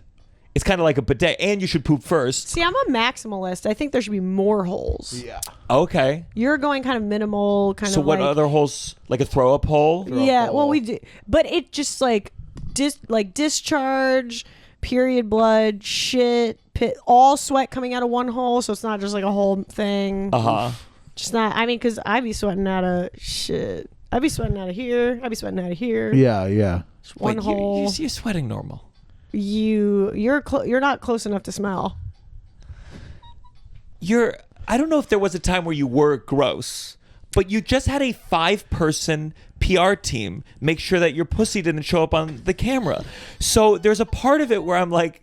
It's kind of like a bidet, and you should poop first. See, I'm a maximalist. I think there should be more holes. Yeah. Okay. You're going kind of minimal, kind So of what like. other holes? Like a throw-up hole? Yeah, well, we do, but it just like discharge, period blood, shit, all sweat coming out of one hole, so it's not just like a whole thing. Just not. I mean, because I'd be sweating out of shit. I'd be sweating out of here. I'd be sweating out of here. Yeah. Just one hole. You're sweating normal. You're not close enough to smell. I don't know if there was a time where you were gross, but you just had a 5-person PR team make sure that your pussy didn't show up on the camera. So there's a part of it where I'm like,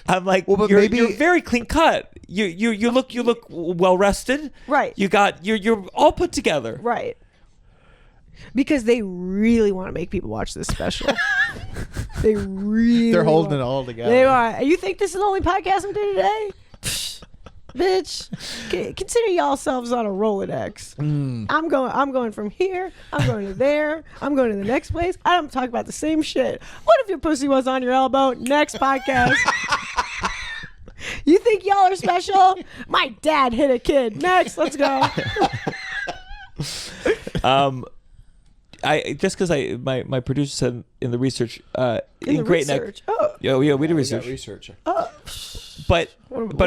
well, but you're very clean cut. You look well rested. Right. You're all put together. Right. Because they really want to make people watch this special. They're holding it all together. They are. You think this is the only podcast I'm doing today? Bitch, consider y'all selves on a Rolodex. I'm going from here. I'm going to there. I'm going to the next place. I'm talking about the same shit. What if your pussy was on your elbow? Next podcast. You think y'all are special? My dad hit a kid. Next, let's go. I just because my producer said in the research in the Great Neck. research. Oh. Yeah, we did research. But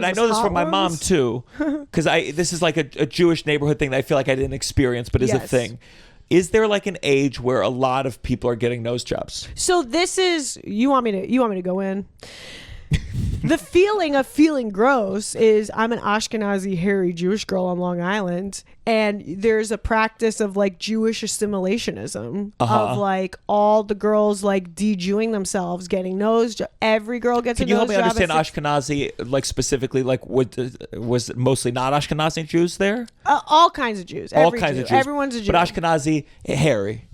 I know this from my mom too, because this is like a Jewish neighborhood thing that I feel like I didn't experience, but is a thing. Is there like an age where a lot of people are getting nose jobs? So this is you want me to go in? The feeling of feeling gross is I'm an Ashkenazi hairy Jewish girl on Long Island, and there's a practice of like Jewish assimilationism of like all the girls like de-Jewing themselves, getting nose. Every girl gets a nose job. Can you help me understand Ashkenazi, like specifically, like was it mostly not Ashkenazi Jews there? All kinds of Jews. All kinds of Jews. Everyone's a Jew. But Ashkenazi hairy.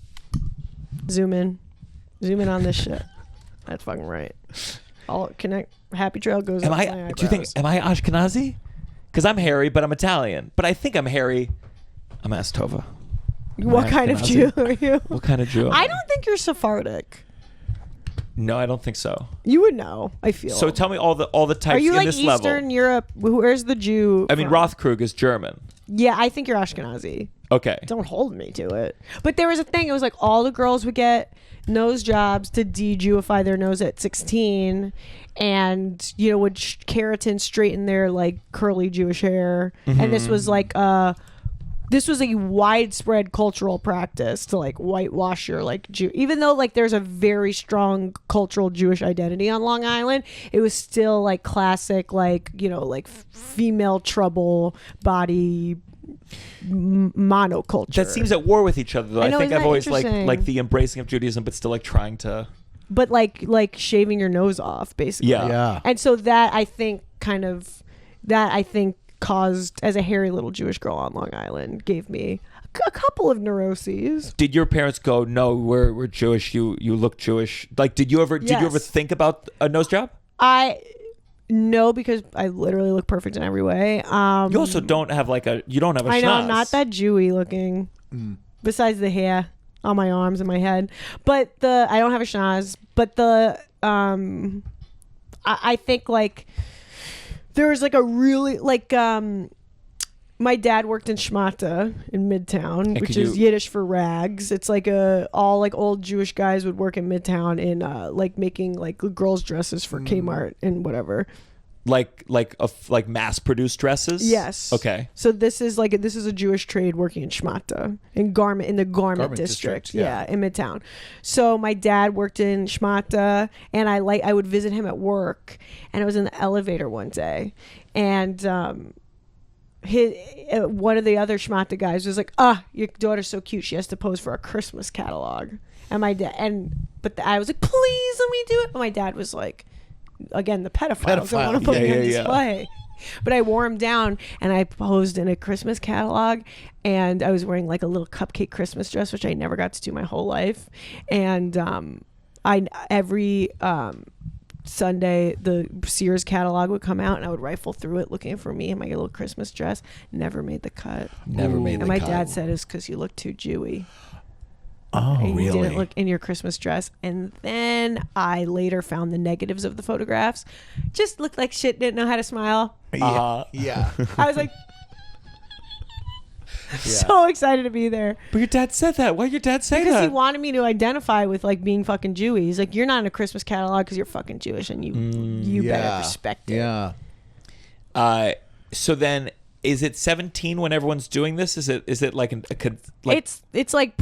Zoom in on this shit. That's fucking right. I'll connect. Happy Trail goes up my eyebrows. Do you think, am I Ashkenazi? Because I'm hairy, but I'm Italian. But I think I'm hairy. I'm asked Tovah. What kind of Jew are you? What kind of Jew? I don't think you're Sephardic. No, I don't think so. You would know, I feel. So tell me all the types are you in like this Eastern level. Europe? Where's the Jew? I mean, Rothkrug is German. Yeah, I think you're Ashkenazi. Okay. Don't hold me to it. But there was a thing. It was like all the girls would get nose jobs to de-Jewify their nose at 16, and would keratin straighten their like curly Jewish hair. And this was like this was a widespread cultural practice to like whitewash your like Jew. Even though like there's a very strong cultural Jewish identity on Long Island, it was still like classic like like female trouble body monoculture that seems at war with each other though. I think I've always like the embracing of Judaism but still like trying to shaving your nose off basically. Yeah. And so that I think caused, as a hairy little Jewish girl on Long Island, gave me a couple of neuroses. Did your parents go, no, we're Jewish, you look Jewish? Like did you ever think about a nose job? No, because I literally look perfect in every way. You also don't have a I know, I'm not that Jewy looking. Besides the hair on my arms and my head. But I don't have a schnoz. But I think like there was like a really like my dad worked in Schmata in Midtown, which is Yiddish for rags. It's like all like old Jewish guys would work in Midtown in like making like girls' dresses for Kmart and whatever. Like mass produced dresses? Yes. Okay. So this is a Jewish trade working in Schmata in the garment district. Yeah, in Midtown. So my dad worked in Schmata, and I would visit him at work, and I was in the elevator one day, and one of the other Schmata guys was like, your daughter's so cute, she has to pose for a Christmas catalog. And my dad I was like, please let me do it. But my dad was like, again, the pedophiles don't want to put me on display. But I wore him down and I posed in a Christmas catalog, and I was wearing like a little cupcake Christmas dress, which I never got to do my whole life. And every Sunday the Sears catalog would come out, and I would rifle through it looking for me in my little Christmas dress. Never made the cut. And my dad said it's because you look too Jewy. Oh, and really? You didn't look in your Christmas dress. And then I later found the negatives of the photographs. Just looked like shit, didn't know how to smile. Yeah. I was like, So excited to be there. But your dad said that. Why did your dad say Because that? he wanted me to identify with like being fucking Jewy. He's like, you're not in a Christmas catalog because you're fucking Jewish, and you better respect it. Yeah. So then, is it 17 when everyone's doing this? Is it like It's like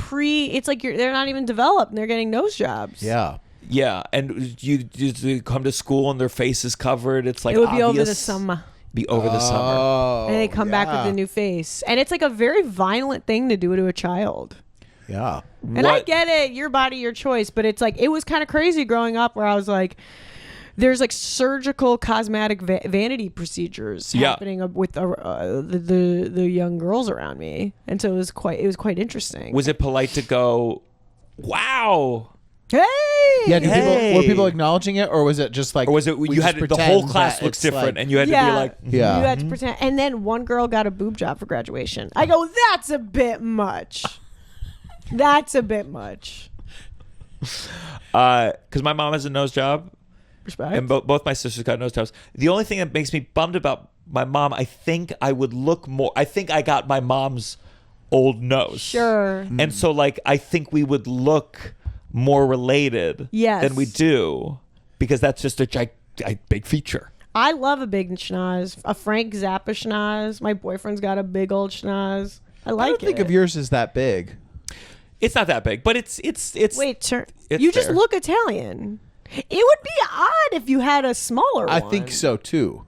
they're not even developed and they're getting nose jobs. Yeah. Yeah, and you come to school and their face is covered. It's like It would be over the obvious. summer. Be over the summer. And they come back with a new face. And it's like a very violent thing to do to a child. Yeah. And I get it, your body, your choice, but it's like, it was kind of crazy growing up where I was like, there's like surgical cosmetic vanity procedures happening with the young girls around me. And so it was quite interesting. Was it polite to go, wow? Hey! Yeah, were people acknowledging it, or was it just like, or was it we you just had the whole pretend class that looks it's different, like- and you had to be like, Yeah. You had to pretend. And then one girl got a boob job for graduation. I go, that's a bit much. That's a bit much. because my mom has a nose job, Respect. and both my sisters got nose jobs. The only thing that makes me bummed about my mom, I think I would look more. I think I got my mom's old nose. Sure. And so, like, I think we would look more related than we do, because that's just a big feature. I love a big schnoz, a Frank Zappa schnoz. My boyfriend's got a big old schnoz. I like I don't think it. of yours as that big. It's not that big, but it's Wait, it's you just fair. look Italian. It would be odd if you had a smaller I one. think so too.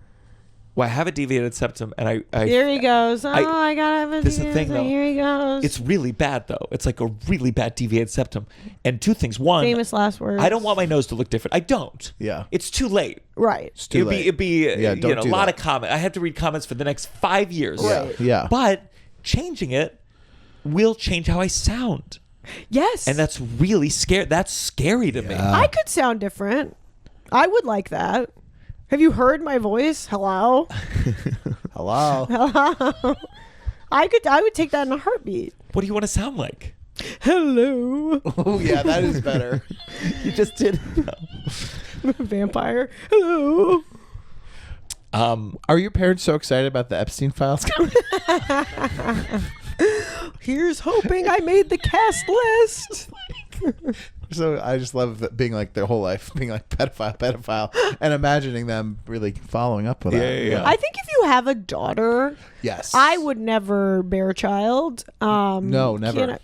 Well, I have a deviated septum, and I Here he goes. Oh, I gotta have a this is the thing, though. Here he goes. It's really bad, though. It's like a really bad deviated septum. And two things. One, famous last words. I don't want my nose to look different. I don't. Yeah. It's too late. Right. It's too late. It'd be Yeah, don't a do lot that. of comments. I have to read comments for the next 5 years. Yeah. Yeah. But changing it will change how I sound. Yes. And that's really scary. That's scary to me. I could sound different. I would like that. Have you heard my voice? Hello? Hello. Hello? I would take that in a heartbeat. What do you want to sound like? Hello? Oh yeah, that is better. You just did. Vampire. Hello? Are your parents so excited about the Epstein files coming? Here's hoping I made the cast list. So I just love that being like their whole life being like pedophile, and imagining them really following up with that. Yeah. I think if you have a daughter, Yes. I would never bear a child. No, never.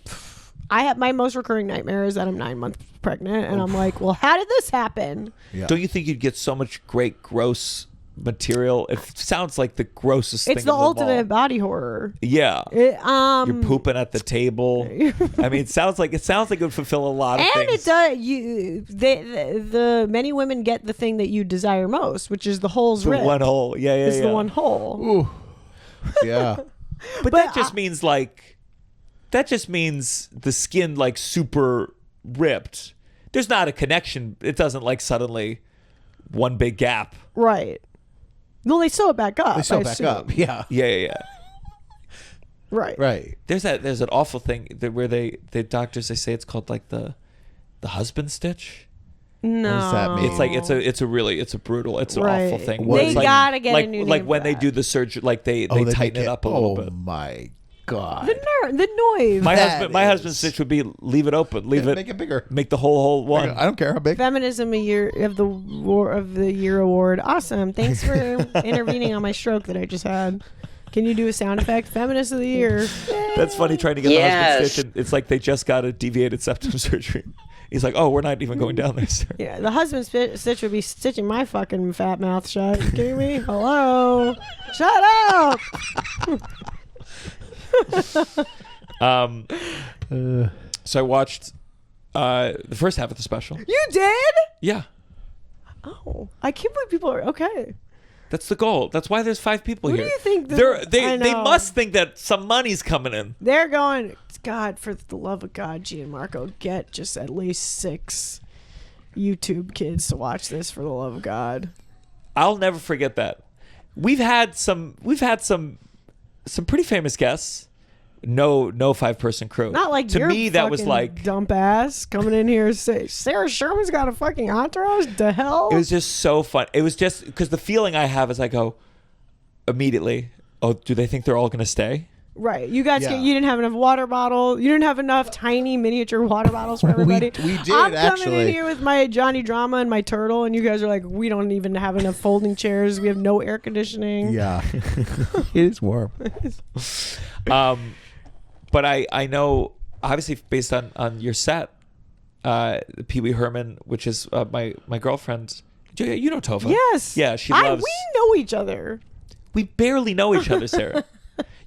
I have my most recurring nightmare is that I'm 9 months pregnant, and I'm like, well, how did this happen? Yeah. Don't you think you'd get so much great, gross material? It sounds like the grossest thing It's the of them all. ultimate body horror. Yeah. You're pooping at the table. I mean, it sounds like it would fulfill a lot of and things. it does. The many women get the thing that you desire most, which is the holes The ripped. one hole. Yeah, yeah, It's yeah. the one hole. Ooh. Yeah. But that just means the skin like super ripped. There's not a connection. It doesn't like suddenly one big gap. Right. No, they sew it back up. They sew I back assume. up. Yeah. Yeah. Right. Right. There's an awful thing where the doctors, they say it's called like the husband stitch. No. What does that mean? It's like it's a brutal, it's an Right. awful thing. What where is it's it? like, gotta get a like, new like name when for they that. do the surgery, like they they tighten it up a little bit. Oh my god. The noise. My That husband's is- stitch would be leave it open, leave it, Make it bigger. make the whole hole one. I don't care how big. Feminism a year of the war of the year award. Awesome. Thanks for intervening on my stroke that I just had. Can you do a sound effect? Feminist of the year. That's funny trying to get the husband stitch. And it's like they just got a deviated septum surgery. He's like, oh, we're not even going down there, sir. Yeah, the husband stitch would be stitching my fucking fat mouth shut. You kidding me? Hello? Shut up! So I watched the first half of the special. You did? Yeah, Oh, I can't believe people are okay. that's the goal. That's why there's 5 people What here. do you think They I know. must think that some money's coming in. They're going, God, for the love of God, Gianmarco, get just at least 6 YouTube kids to watch this for the love of God. I'll never forget that. We've had some pretty famous guests. No 5-person crew. Not like to your me that was fucking like dump ass coming in here and say Sarah Sherman's got a fucking entourage. The hell? it was just so fun. It was just because the feeling I have is I go immediately, oh, do they think they're all gonna stay? Right. You guys, Yeah. you didn't have enough water bottle. You didn't have enough tiny miniature water bottles for everybody. we did, I'm coming actually. in here with my Johnny Drama and my turtle, and you guys are like, we don't even have enough folding chairs. We have no air conditioning. Yeah. It is warm. But I know, obviously, based on your set, Pee Wee Herman, which is my girlfriend. You know Tovah. Yes. Yeah, she loves. We know each other. We barely know each other, Sarah.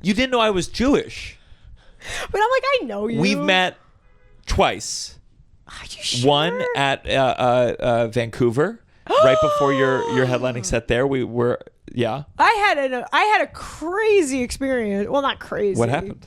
You didn't know I was Jewish. But I'm like, I know you. We've met twice. Are you sure? One at Vancouver, right before your headlining set there. We were, yeah. I had a crazy experience. Well, not crazy. What happened?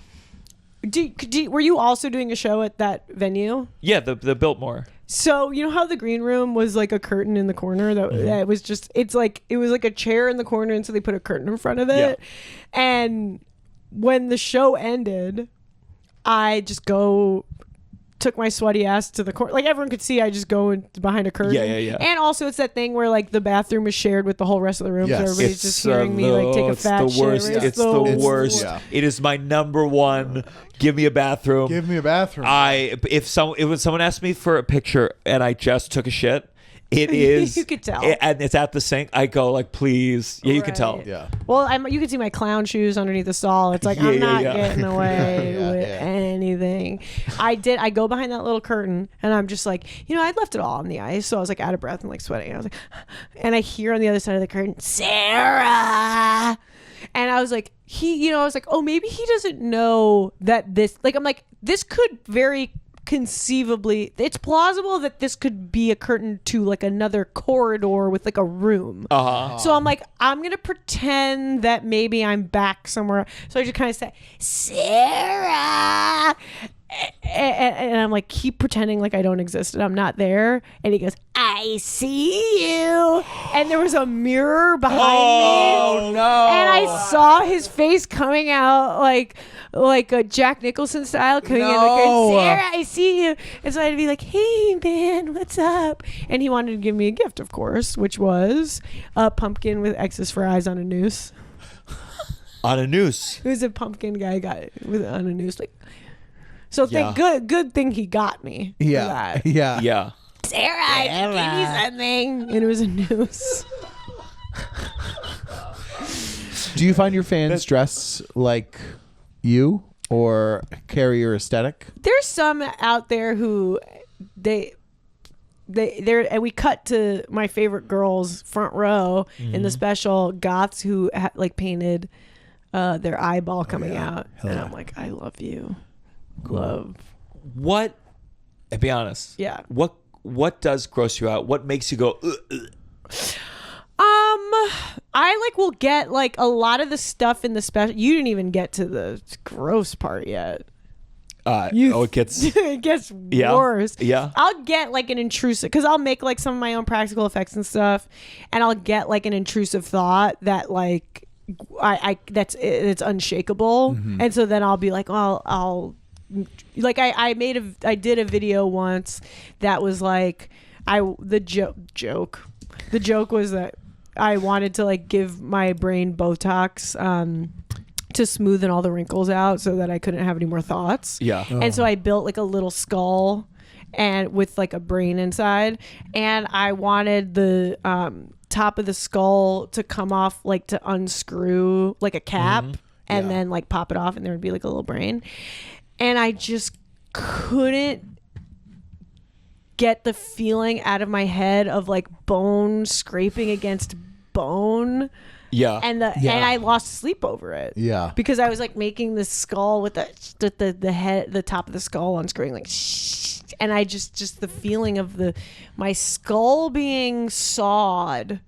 Were you also doing a show at that venue? Yeah, the Biltmore. So you know how the green room was like a curtain in the corner that it was just it was like a chair in the corner, and so they put a curtain in front of it. Yeah. And when the show ended, I just took my sweaty ass to the corner. Like everyone could see, I just go behind a curtain. Yeah. And also, it's that thing where like the bathroom is shared with the whole rest of the room, so everybody's just hearing me like take a fat the worst. shit. It's the worst. Yeah. It is my number one. Give me a bathroom. Give me a bathroom. If someone asked me for a picture and I just took a shit, it is. You could tell. And it's at the sink. I go like, please. Yeah, you can tell. Right. Yeah. Well, you can see my clown shoes underneath the stall. It's like I'm not getting away with Yeah. anything. I go behind that little curtain, and I'm just like, I'd left it all on the ice, so I was like out of breath and like sweating. I was like, and I hear on the other side of the curtain, Sarah, and I was like, I was like, oh, maybe he doesn't know that this. Like, I'm like, this could very conceivably, it's plausible that this could be a curtain to like another corridor with like a room. So I'm like, I'm gonna pretend that maybe I'm back somewhere. So I just kind of say, Sarah, and I'm like, keep pretending like I don't exist and I'm not there. And he goes, I see you. And there was a mirror behind me. Oh, no. And I saw his face coming out like a Jack Nicholson style coming in the curtain. Sarah, I see you. And so I'd be like, hey man, what's up? And he wanted to give me a gift, of course, which was a pumpkin with X's for eyes on a noose. On a noose. It was a pumpkin guy got it on a noose. Like, so Yeah. good thing he got me. for Yeah. that. Yeah. Yeah. Sarah, I can give you something. And it was a noose. Do you find your fans dress like you or carry your aesthetic? There's some out there who they're and we cut to my favorite girls front row in the special, goths who like painted their eyeball coming out. And I'm like, I love you. Love. What? Be honest. Yeah. What does gross you out? What makes you go? I like will get like a lot of the stuff in the special. You didn't even get to the gross part yet. It gets It gets worse. Yeah. I'll get like an intrusive, because I'll make like some of my own practical effects and stuff, and I'll get like an intrusive thought that like it's unshakable, and so then I'll be like, well, I'll like I did a video once that was like the joke was that I wanted to like give my brain Botox to smoothen all the wrinkles out so that I couldn't have any more thoughts. Yeah. And so I built like a little skull and with like a brain inside, and I wanted the top of the skull to come off, like to unscrew like a cap and then like pop it off, and there would be like a little brain. And I just couldn't get the feeling out of my head of like bone scraping against bone. Yeah. And I lost sleep over it. Yeah. Because I was like making the skull with the head, the top of the skull unscrewing, like, and I just the feeling of my skull being sawed,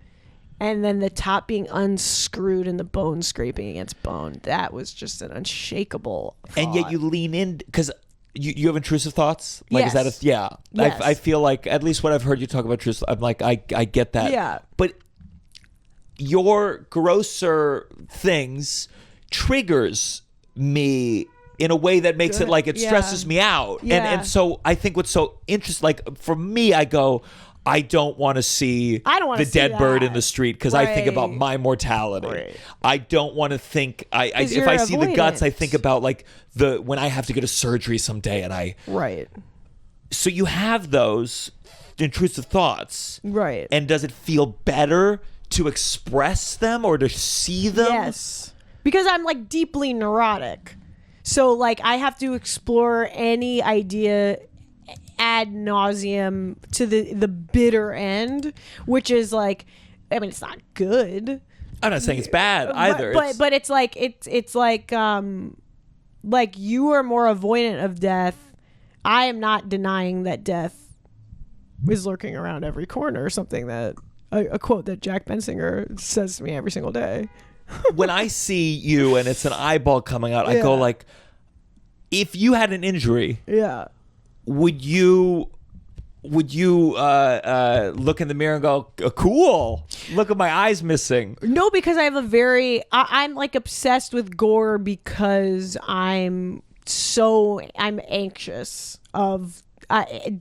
and then the top being unscrewed and the bone scraping against bone. That was just an unshakable thought. And yet you lean in because you have intrusive thoughts. Like, Yes. is that yeah? Yes. I feel like at least what I've heard you talk about intrusive, I'm like I get that. Yeah. But your grosser things triggers me in a way that makes it like it stresses me out. Yeah. And so I think what's so interesting, like for me, I go, I don't want to see the see dead bird that. in the street because I think about my mortality. Right. I don't want to think. If you're I see the guts, I avoidant. think about like when I have to get a surgery someday, and I. Right. So you have those intrusive thoughts, Right. And does it feel better to express them or to see them? Yes. Because I'm like deeply neurotic. So like I have to explore any idea ad nauseum to the bitter end, which is like, I mean, it's not good. I'm not saying it's bad either. But it's like like you are more avoidant of death. I am not denying that death is lurking around every corner, or something that a quote that Jack Bensinger says to me every single day. When I see you and it's an eyeball coming out, I go like, if you had an injury, would you look in the mirror and go, cool, look at my eyes missing? No, because I have I'm like obsessed with Gore because I'm anxious of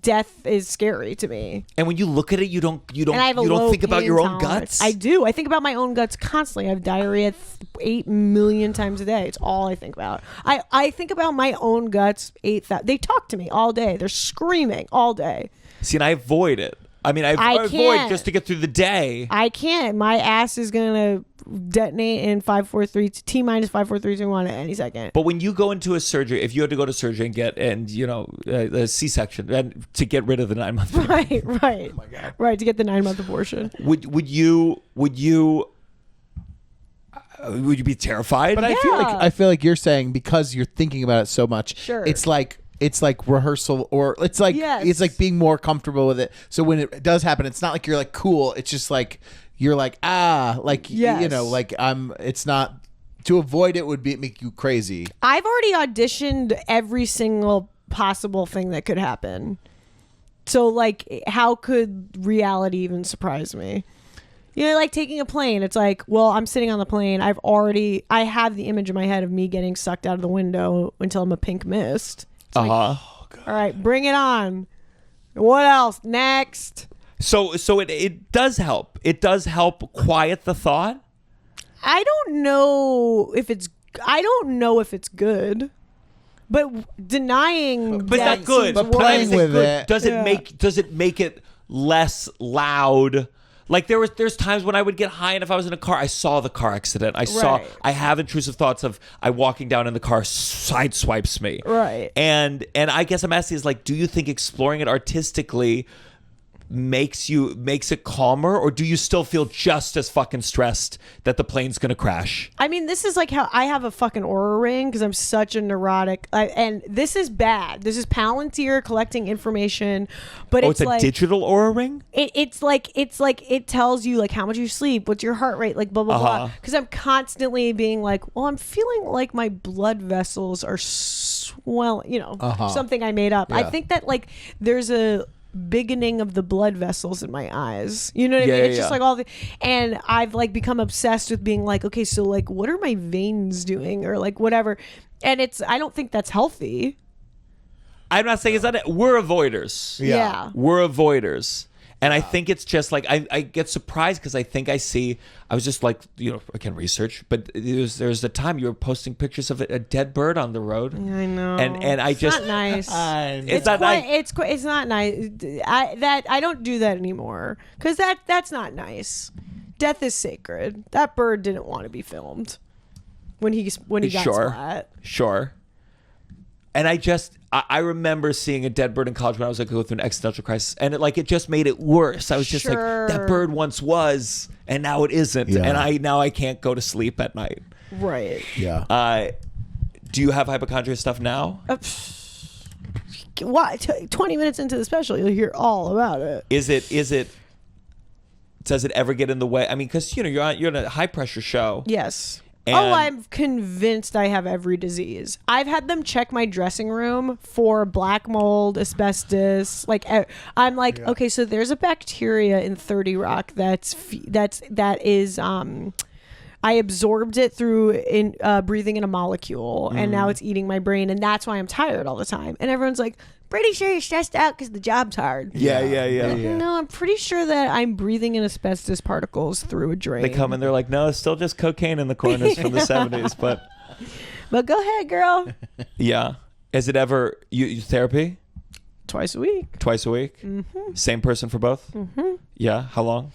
death is scary to me. And when you look at it, you don't low think about pain your own tolerance. guts? I do. I think about my own guts constantly. I have diarrhea 8 million times a day. It's all I think about. I think about my own guts 8,000. They talk to me all day. They're screaming all day. See, and I avoid it. I mean, I avoid can't. just to get through the day. I can't. My ass is gonna detonate in 5, 4, 3, T minus 5, 4, 3, 2, 1 at any second. But when you go into a surgery, if you had to go to surgery and get a C-section and to get rid of the 9-month right. Oh my God. Right, to get the 9-month abortion. would you be terrified? But I feel like you're saying because you're thinking about it so much. Sure. It's like rehearsal, or it's like being more comfortable with it. So when it does happen, it's not like you're like cool. It's just like you're like it's not, to avoid it would make you crazy. I've already auditioned every single possible thing that could happen. So like, how could reality even surprise me? You know, like taking a plane. It's like, well, I'm sitting on the plane. I have the image in my head of me getting sucked out of the window until I'm a pink mist. Like, all right, bring it on. What else? Next. So it does help. It does help quiet the thought. I don't know if it's good, but denying. But not good. But playing with it. Does it make it less loud? Like there's times when I would get high, and if I was in a car, I saw the car accident. I have intrusive thoughts of I walking down in the car sideswipes me. Right. And I guess I'm asking is like, do you think exploring it artistically makes it calmer, or do you still feel just as fucking stressed that the plane's gonna crash? I mean, this is like how I have a fucking Aura ring because I'm such a neurotic. And this is bad. This is Palantir collecting information, but it's a digital Aura ring. It's like it tells you like how much you sleep, what's your heart rate, like blah blah blah. Because I'm constantly being like, well, I'm feeling like my blood vessels are swelling. Something I made up. Yeah. I think that like there's a biggening of the blood vessels in my eyes. You know what I mean? It's just like all the, and I've like become obsessed with being like, okay, so like what are my veins doing, or like whatever. And I don't think that's healthy. I'm not saying it's not. We're avoiders. Yeah. We're avoiders. And I think it's just like I get surprised because I think I was just like, I can research, but there's the time you were posting pictures of a dead bird on the road. I know. And I just not nice. It's not nice. It's not nice. I don't do that anymore because that's not nice. Death is sacred. That bird didn't want to be filmed when he got splat. Sure. And I remember seeing a dead bird in college when I was like going through an existential crisis, and it just made it worse. I was just like, that bird once was, and now it isn't, and I can't go to sleep at night. Right. Yeah. Do you have hypochondria stuff now? What? 20 minutes into the special, you'll hear all about it. Is it? Does it ever get in the way? I mean, because you're in a high pressure show. Yes. And I'm convinced I have every disease. I've had them check my dressing room for black mold, asbestos. Like, I'm like, okay, so there's a bacteria in 30 Rock that is I absorbed it through breathing in a molecule, and now it's eating my brain, and that's why I'm tired all the time. And everyone's like, pretty sure you're stressed out because the job's hard. Yeah. No, I'm pretty sure that I'm breathing in asbestos particles through a drain. They come and they're like, no, it's still just cocaine in the corners from the 70s. But go ahead, girl. yeah. Is it ever you therapy? Twice a week. Twice a week? Mm-hmm. Same person for both? Mm-hmm. Yeah. How long?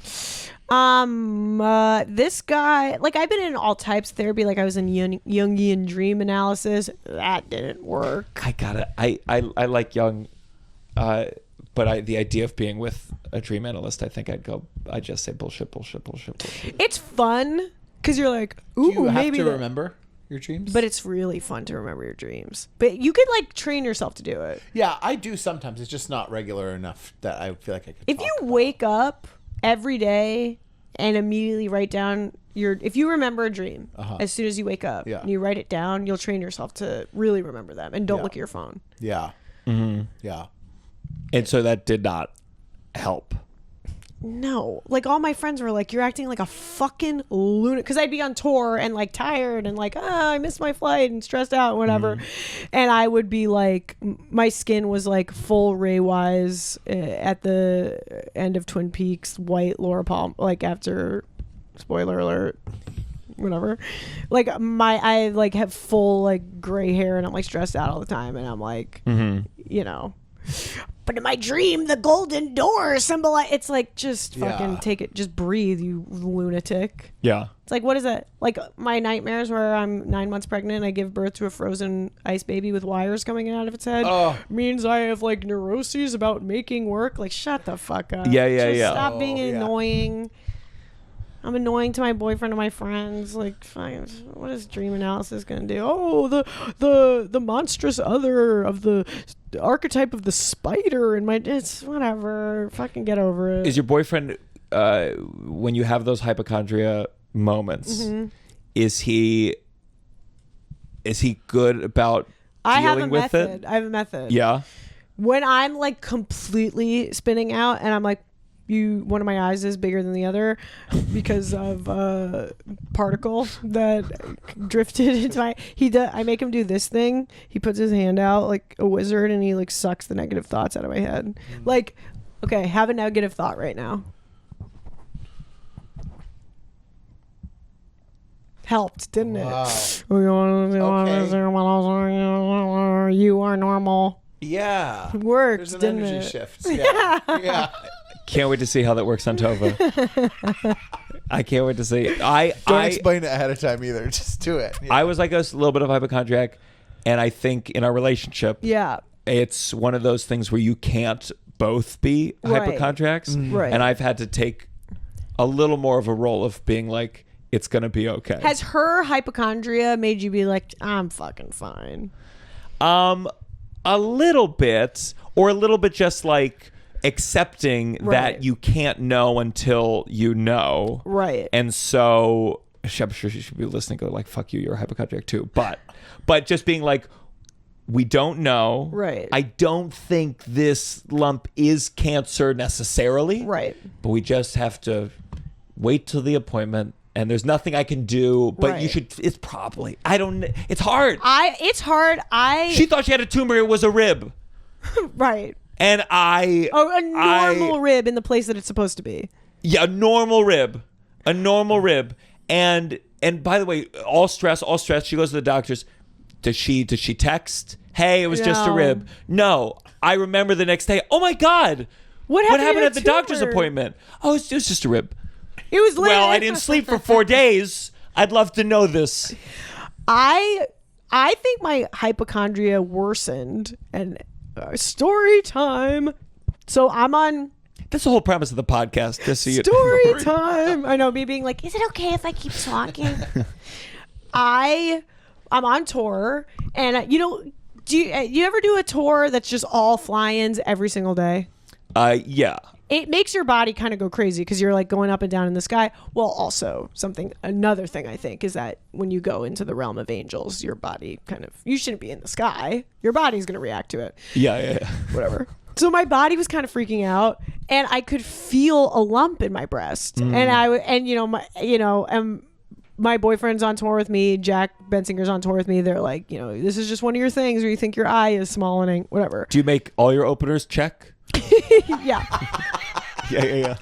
This guy, like, I've been in all types of therapy. Like, I was in Jungian dream analysis. That didn't work. I like Jung, but the idea of being with a dream analyst, I think I'd just say bullshit. It's fun because you're like, ooh, Do you have maybe to remember your dreams? But it's really fun to remember your dreams. But you could, like, train yourself to do it. Yeah, I do sometimes. It's just not regular enough that I feel like I could. If you wake up every day and immediately write down if you remember a dream as soon as you wake up and you write it down, you'll train yourself to really remember them and don't look at your phone. Yeah. Mm-hmm. Yeah. And so that did not help. No, like all my friends were like, you're acting like a fucking lunatic, because I'd be on tour and like tired and like, I missed my flight and stressed out and whatever. And I would be like, my skin was like full Ray Wise at the end of Twin Peaks, white Laura Palmer, like after, spoiler alert, whatever, like I like have full like gray hair and I'm like stressed out all the time and I'm like, you know. But in my dream, the golden door symbolize. It's like, just fucking take it. Just breathe, you lunatic. Yeah. It's like, what is it? Like my nightmares where I'm 9 months pregnant and I give birth to a frozen ice baby with wires coming out of its head. Means I have like neuroses about making work. Like, shut the fuck up. Yeah. Stop being annoying. I'm annoying to my boyfriend and my friends. Like, fine, what is dream analysis gonna do? Oh, the monstrous other of the archetype of the spider and it's whatever. Fucking get over it. Is your boyfriend, when you have those hypochondria moments, is he good about dealing with it? I have a method. Yeah. When I'm like completely spinning out and I'm like, one of my eyes is bigger than the other because of a particle that drifted into my. I make him do this thing. He puts his hand out like a wizard and he like sucks the negative thoughts out of my head. Like, okay, have a negative thought right now. Helped, didn't it? Okay. You are normal. Yeah. Worked, There's an didn't energy it? shift. Yeah. Can't wait to see how that works on Tovah. I can't wait to see. Don't explain it ahead of time either. Just do it. Yeah. I was like a little bit of hypochondriac, and I think in our relationship, it's one of those things where you can't both be hypochondriacs, Right. and I've had to take a little more of a role of being like, it's gonna be okay. Has her hypochondria made you be like, I'm fucking fine? A little bit, or a little bit just like accepting that you can't know until you know. Right. And so I'm sure she should be listening, go like, fuck you, you're a hypochondriac too. But just being like, we don't know. Right. I don't think this lump is cancer necessarily. Right. But we just have to wait till the appointment. And there's nothing I can do, but you should. It's probably. I don't. It's hard. It's hard. She thought she had a tumor. It was a rib. Right. And a normal rib in the place that it's supposed to be. Yeah, a normal rib. And by the way, all stress. She goes to the doctors. Does she text? Hey, it was just a rib. No. I remember the next day. Oh my God. What happened at the doctor's appointment? Oh, it was just a rib. It was late. Well, I didn't sleep for 4 days. I'd love to know this. I think my hypochondria worsened, and story time. So I'm on. That's the whole premise of the podcast. Just so story time. I know, me being like, is it okay if I keep talking? I'm on tour, and do you ever do a tour that's just all fly-ins every single day? Yeah. It makes your body kind of go crazy because you're like going up and down in the sky. Well, also another thing I think is that when you go into the realm of angels, your body you shouldn't be in the sky. Your body's going to react to it. Yeah. Whatever. So my body was kind of freaking out, and I could feel a lump in my breast, and my boyfriend's on tour with me. Jack Bensinger's on tour with me. They're like, this is just one of your things where you think your eye is smalling, whatever. Do you make all your openers check? Yeah. Yeah.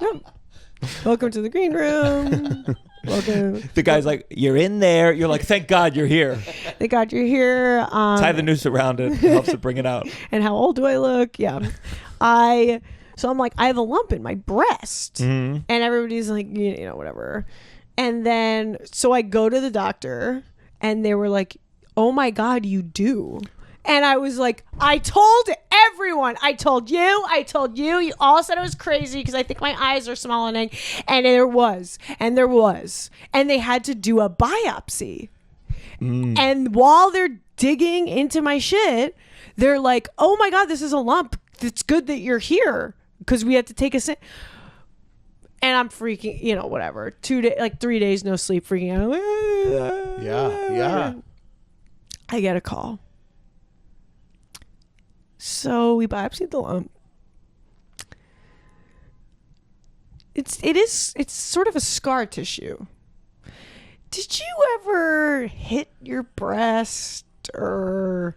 Welcome to the green room. Welcome. The guy's like, you're in there. You're like, thank God you're here. Thank God you're here. Tie the noose around it. Helps it bring it out. And how old do I look? Yeah. So I'm like, I have a lump in my breast. Mm-hmm. And everybody's like, whatever. And then, so I go to the doctor and they were like, oh my God, you do. And I was like, I told everyone. I told you. You all said it was crazy because I think my eyes are smalling. And there was. And they had to do a biopsy. And while they're digging into my shit, they're like, oh my God, this is a lump. It's good that you're here because we had to take a and I'm freaking, whatever. 3 days, no sleep, freaking out. Yeah. I get a call. So we biopsied the lump. It's sort of a scar tissue. Did you ever hit your breast or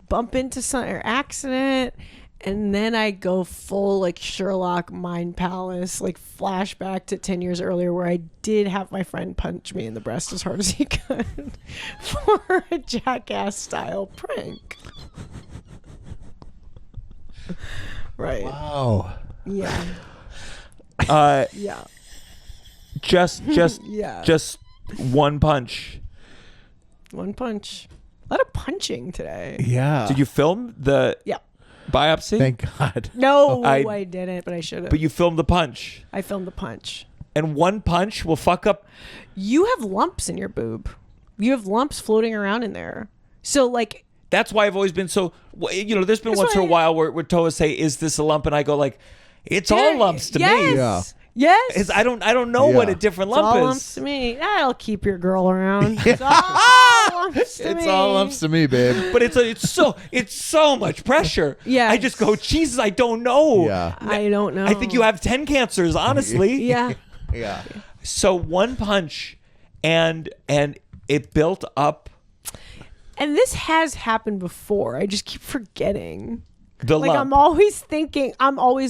bump into something or accident? And then I go full like Sherlock Mind Palace, like flashback to 10 years earlier where I did have my friend punch me in the breast as hard as he could for a Jackass style prank. Right. Wow. Yeah. Yeah. Just one punch. One punch. A lot of punching today. Yeah. Did you film the biopsy? Thank God. No, I didn't, but I should have. But you filmed the punch. I filmed the punch. And one punch will fuck up. You have lumps in your boob. You have lumps floating around in there. So like. That's why I've always been so, there's been once in a while where Tovah say, is this a lump? And I go like, it's all lumps to me. Yeah. Yes. I don't know what a different lump all is. Lumps to me. That'll keep your girl around. It's all lumps to me. It's all lumps to me, babe. But it's so much pressure. Yeah. I just go, Jesus, I don't know. Yeah. I don't know. I think you have 10 cancers, honestly. Yeah. Yeah. So one punch and it built up. And this has happened before. I just keep forgetting. The lump. I'm always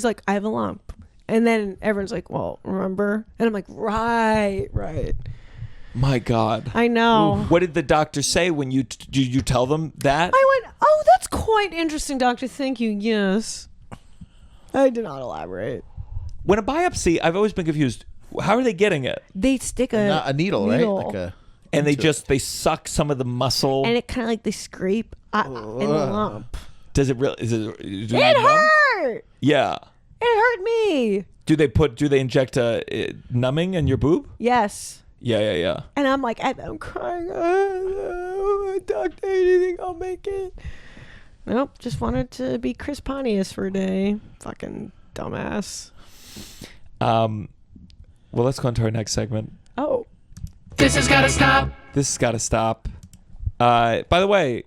like, I have a lump. And then everyone's like, well, remember? And I'm like, right. My God. I know. What did the doctor say when you did you tell them that? I went, oh, that's quite interesting, doctor. Thank you. Yes. I did not elaborate. When a biopsy, I've always been confused. How are they getting it? They stick a needle, right? Like a... And they suck some of the muscle. And it kind of like they scrape in the lump. Does it really? It hurt. Yeah. It hurt me. Do they inject numbing in your boob? Yes. Yeah. And I'm like, I'm crying. Oh, doctor, anything, I'll make it. Nope. Just wanted to be Chris Pontius for a day. Fucking dumbass. Well, let's go on to our next segment. Oh. This has got to stop. This has got to stop. By the way,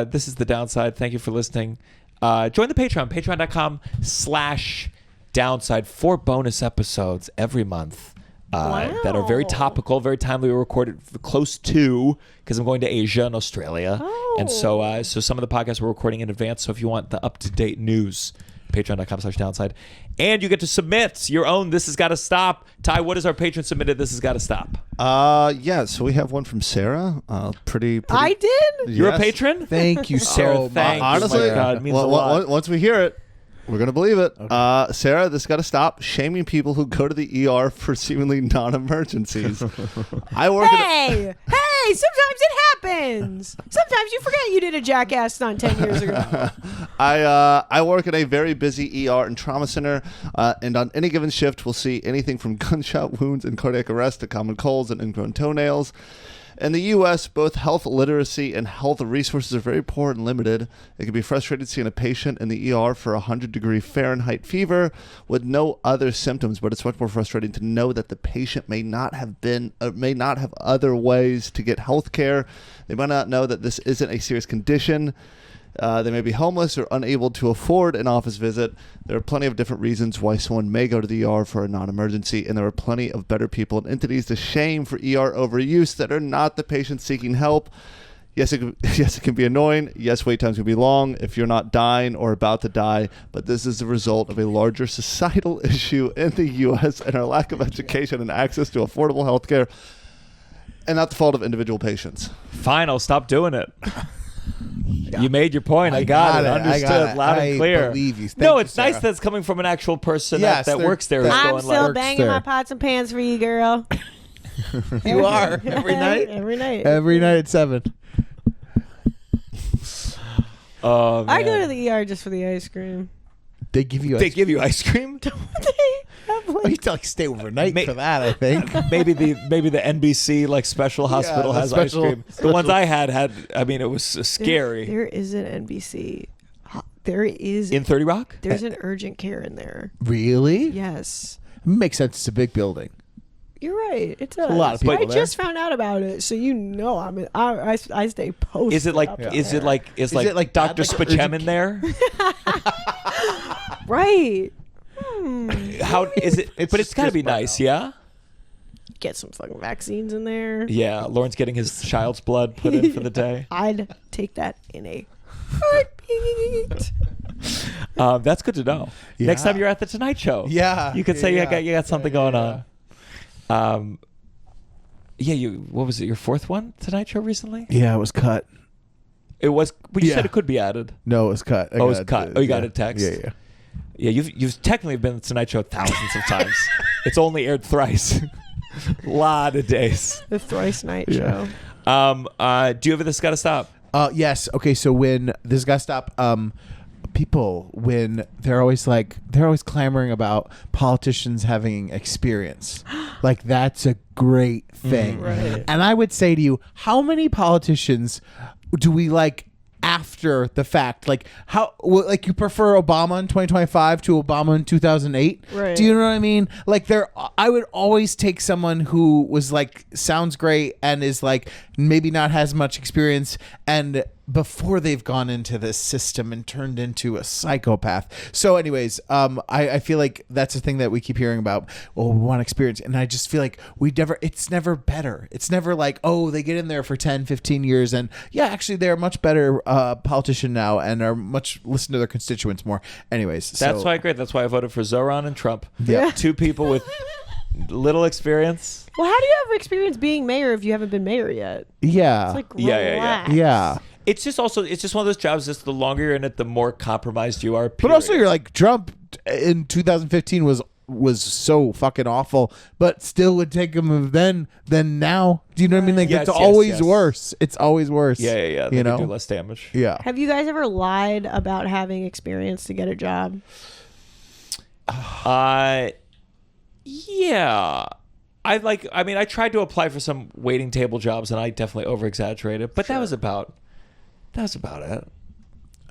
this is The Downside. Thank you for listening. Join the Patreon, patreon.com/downside. 4 bonus episodes every month that are very topical, very timely. We recorded close to, because I'm going to Asia and Australia. Oh. And so some of the podcasts we're recording in advance. So if you want the up-to-date news, patreon.com/downside. And you get to submit your own This Has Got to Stop. Ty, what is our patron submitted This Has Got to Stop? So we have one from Sarah. Pretty. I did? You're a patron? Thank you, Sarah. Thanks. Honestly, Oh my God, it means a lot. once we hear it, we're going to believe it. Okay. Sarah, this got to stop shaming people who go to the ER for seemingly non-emergencies. Hey, sometimes it happens. Sometimes you forget you did a Jackass stunt 10 years ago. I work at a very busy ER and trauma center, and on any given shift, we'll see anything from gunshot wounds and cardiac arrest to common colds and ingrown toenails. In the U.S., both health literacy and health resources are very poor and limited. It can be frustrating seeing a patient in the ER for 100-degree Fahrenheit fever with no other symptoms, but it's much more frustrating to know that the patient may not have other ways to get health care. They might not know that this isn't a serious condition. They may be homeless or unable to afford an office visit. There are plenty of different reasons why someone may go to the ER for a non-emergency, and there are plenty of better people and entities to shame for ER overuse that are not the patient seeking help. Yes, it can be annoying. Yes, wait times can be long if you're not dying or about to die, but this is the result of a larger societal issue in the U.S. and our lack of education and access to affordable health care, and not the fault of individual patients. Fine, I'll stop doing it. You made your point. I got it. Understood. Loud and clear. I believe you. No, it's nice that it's coming from an actual person that works there. I'm still banging my pots and pans for you, girl. You are. Every night? Every night. Every night at 7. I go to the ER just for the ice cream. They give you ice cream? Don't they have you have to scale overnight for that, I think. maybe the NBC special hospital has ice cream. The ones I had I mean, it was scary. There is an NBC. There is in 30 Rock? There's an urgent care in there. Really? Yes. It makes sense. It's a big building. You're right. It's a lot of people. I just found out about it, so I stay posted. Is it like Dr. Spachem in there? Right. How is it? But it's got to be nice, yeah? Get some fucking vaccines in there. Yeah, Lauren's getting his child's blood put in for the day. I'd take that in a heartbeat. That's good to know. Yeah. Next time you're at the Tonight Show, you could say you got something going on. What was it? Your fourth one Tonight Show recently? Yeah, it was cut. It was, but you said it could be added. No, it was cut. It was cut. You got a text. Yeah. You've technically been at the Tonight Show thousands of times. It's only aired thrice. Lot of days. The thrice night show. Do you ever this gotta stop? Yes. Okay. So when this gotta stop, people when they're always clamoring about politicians having experience, that's a great thing. Right. And I would say to you, how many politicians do we after the fact? How you prefer Obama in 2025 to Obama in 2008? Right. Do you know what I mean? I would always take someone who was sounds great and is maybe not has much experience, and before they've gone into this system and turned into a psychopath. So anyways, I feel like that's the thing that we keep hearing about. Oh, we want experience. And I just feel like it's never better. It's never they get in there for 10, 15 years and actually they're a much better politician now and are listen to their constituents more. Anyways. That's why That's why I voted for Zoran and Trump. Yeah. Two people with little experience. Well, how do you have experience being mayor if you haven't been mayor yet? Yeah. It's Yeah. Yeah. It's just one of those jobs. Just the longer you're in it, the more compromised you are. Period. But also, you're Trump in 2015 was so fucking awful, but still would take him then now. Do you know what I mean? It's always worse. It's always worse. Yeah. They can do less damage. Yeah. Have you guys ever lied about having experience to get a job? Yeah. I tried to apply for some waiting table jobs, and I definitely over-exaggerated. But that was about it. I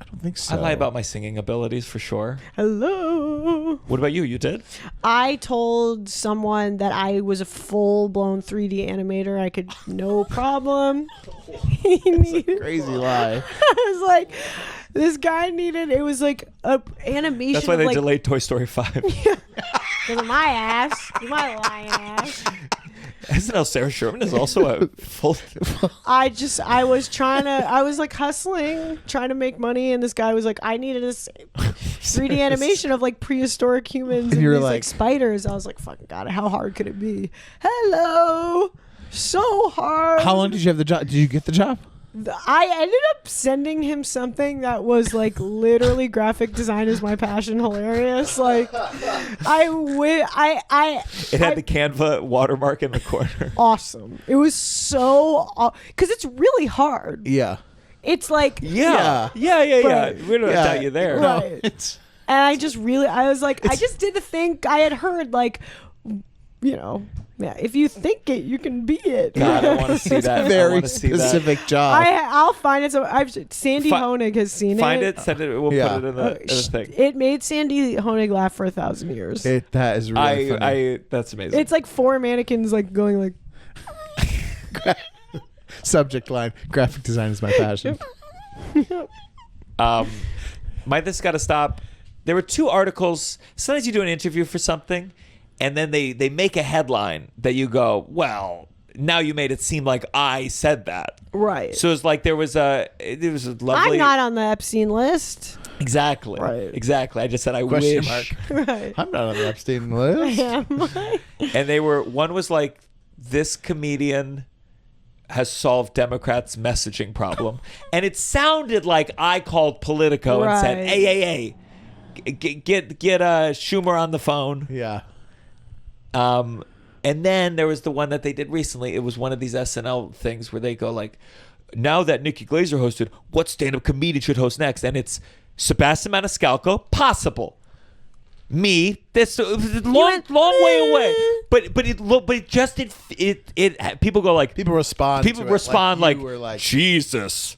don't think so. I lie about my singing abilities for sure. Hello. What about you? You did? I told someone that I was a full-blown 3D animator. I could no problem. Crazy lie. I was this guy needed. It was a animation. That's why they delayed Toy Story 5. Because of my ass, my lying ass. SNL Sarah Sherman is also a full. I was hustling, trying to make money, and this guy was I needed this 3D animation of prehistoric humans and you're these spiders. I was fucking God, how hard could it be? Hello, so hard. How long did you have the job? Did you get the job? I ended up sending him something that was literally graphic design is my passion, hilarious. It had the Canva watermark in the corner. Awesome. It was so because it's really hard. Yeah. It's yeah. We don't doubt you there. Right. And I just did the thing I had heard if you think it, you can be it. God, I want to see that. Very specific job. I'll find it. So Sandy Honig has seen it. Find it, send it. We'll put it in the thing. It made Sandy Honig laugh for 1,000 years. That is really funny. That's amazing. It's 4 mannequins going Subject line: graphic design is my passion. This got to stop. There were 2 articles. Sometimes you do an interview for something, and then they make a headline that you go, well, now you made it seem like I said that. Right. So it's like there was a lovely. I'm not on the Epstein list. Exactly. Right. Exactly. I just said I Question wish. mark. Right. I'm not on the Epstein list. And one was like, this comedian has solved Democrats' messaging problem. And it sounded like I called Politico and said, hey, get Schumer on the phone. Yeah. And then there was the one that they did recently. It was one of these SNL things where they go like, now that Nikki Glaser hosted, what stand-up comedian should host next? And it's Sebastian Maniscalco, possible. Me, this long way away. But people go like, People respond. People to it respond like, like, you were like, Jesus.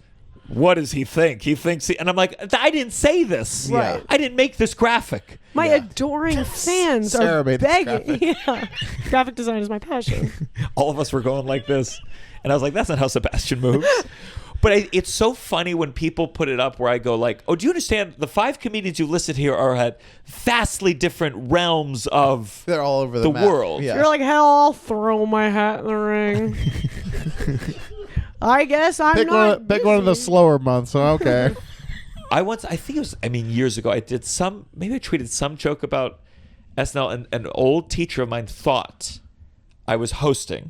What does he think? He thinks and I'm like, I didn't say this. Right. I didn't make this graphic. My adoring fans Sarah are made this begging. Yeah. Graphic design is my passion. All of us were going like this. And I was like, that's not how Sebastian moves. But it's so funny when people put it up where I go like, oh, do you understand? The 5 comedians you listed here are at vastly different realms of they're all over the map. world. Yeah. You're like, hell, I'll throw my hat in the ring. I guess I'm Pick one of the slower months. Okay. Years ago, I did maybe I tweeted some joke about SNL, and an old teacher of mine thought I was hosting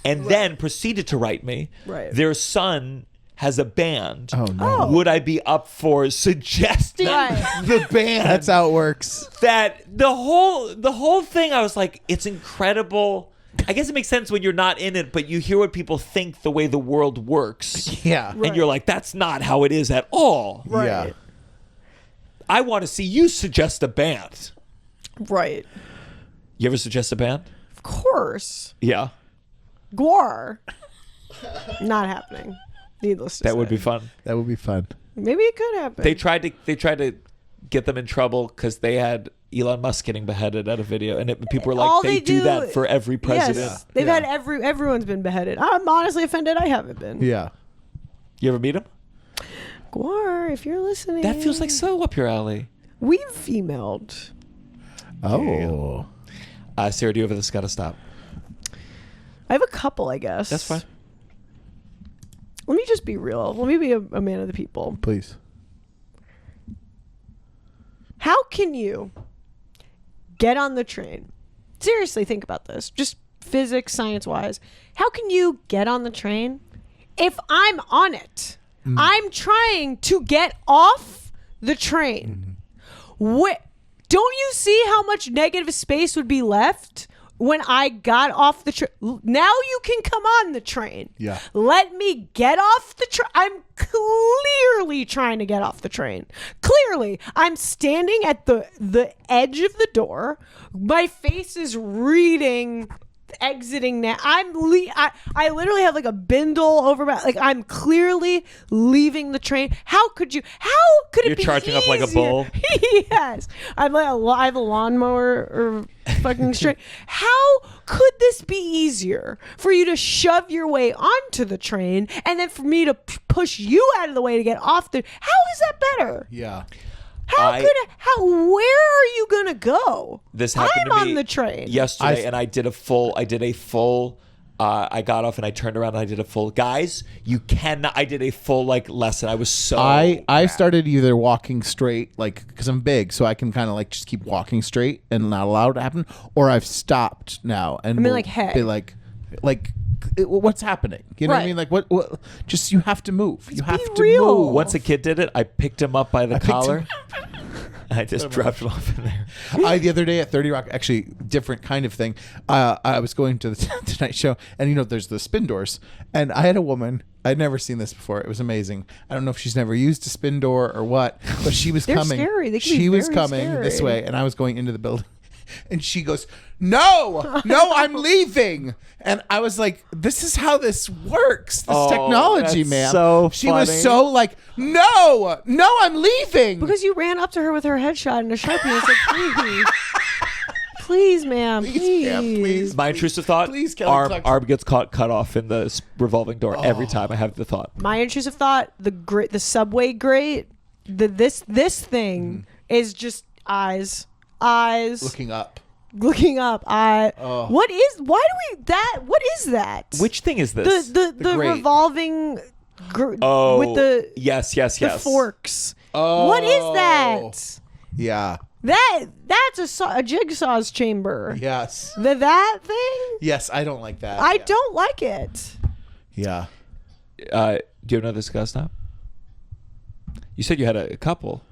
and then proceeded to write me. Right. Their son has a band. Oh, no. Would I be up for suggesting the band? That's how it works. That the whole thing, I was like, it's incredible. I guess it makes sense when you're not in it, but you hear what people think the way the world works. Yeah. And you're like, that's not how it is at all. Right. Yeah. I want to see you suggest a band. Right. You ever suggest a band? Of course. Yeah. Gore. Not happening. Needless to say. That would be fun. That would be fun. Maybe it could happen. They tried to get them in trouble because they had Elon Musk getting beheaded at a video, and people were like, All they do that for every president. Yes, they've had everyone's been beheaded. I'm honestly offended I haven't been. Yeah. You ever meet him? Gore, if you're listening. That feels like so up your alley. We've emailed. Oh. Sarah, do you ever this gotta stop? I have a couple, I guess. That's fine. Let me just be real. Let me be a man of the people. Please. How can you get on the train? Seriously, think about this. Just physics, science-wise. How can you get on the train if I'm on it? I'm trying to get off the train. Don't you see how much negative space would be left when I got off the train? Now you can come on the train. Yeah. Let me get off the train. I'm clearly trying to get off the train. Clearly, I'm standing at the edge of the door. My face is reading exiting now. I literally have like a bindle over my, like, I'm clearly leaving the train. How could it You're be charging up like a easier? bull. Yes. I have a lawnmower or fucking straight. How could this be easier for you to shove your way onto the train and then for me to push you out of the way to get off the, how is that better? Yeah. Where are you gonna go? This happened I'm to me on the train yesterday, and I did a full. I got off and I turned around and I did a full. Guys, you cannot. I did a full lesson. I was so. I started either walking straight, like, because I'm big, so I can kind of like just keep walking straight and not allow it to happen, or I've stopped now and I mean, will like, hey. be like, what's happening? You know what I Right. mean? Like, what? Just, you have to move. You have to real. move. Once a kid did it, I picked him up by the collar. I just dropped him off in there. The other day at 30 Rock, actually different kind of thing. I was going to the Tonight Show, and there's the spin doors, and I had a woman. I'd never seen this before. It was amazing. I don't know if she's never used a spin door or what, but she was They're coming. scary. They can be She was very coming scary. this way, and I was going into the building. And she goes, no, I'm leaving. And I was like, this is how this works. This technology, that's man. so she funny. was so like, no, I'm leaving. because you ran up to her with her headshot and a Sharpie and said, please, ma'am, Please, ma'am, please. My intrusive thought: Please, Kelly arm gets cut off in the revolving door every time I have the thought. My intrusive thought: the subway grate this thing is just eyes. Looking up. What is that? Which thing is this? The grate. revolving Oh, with the yes. the forks. Oh. What is that? Yeah. That's a jigsaw's chamber. Yes. That thing? Yes, I don't like that. I don't like it. Yeah. Do you have another Scott Stop? You said you had a couple.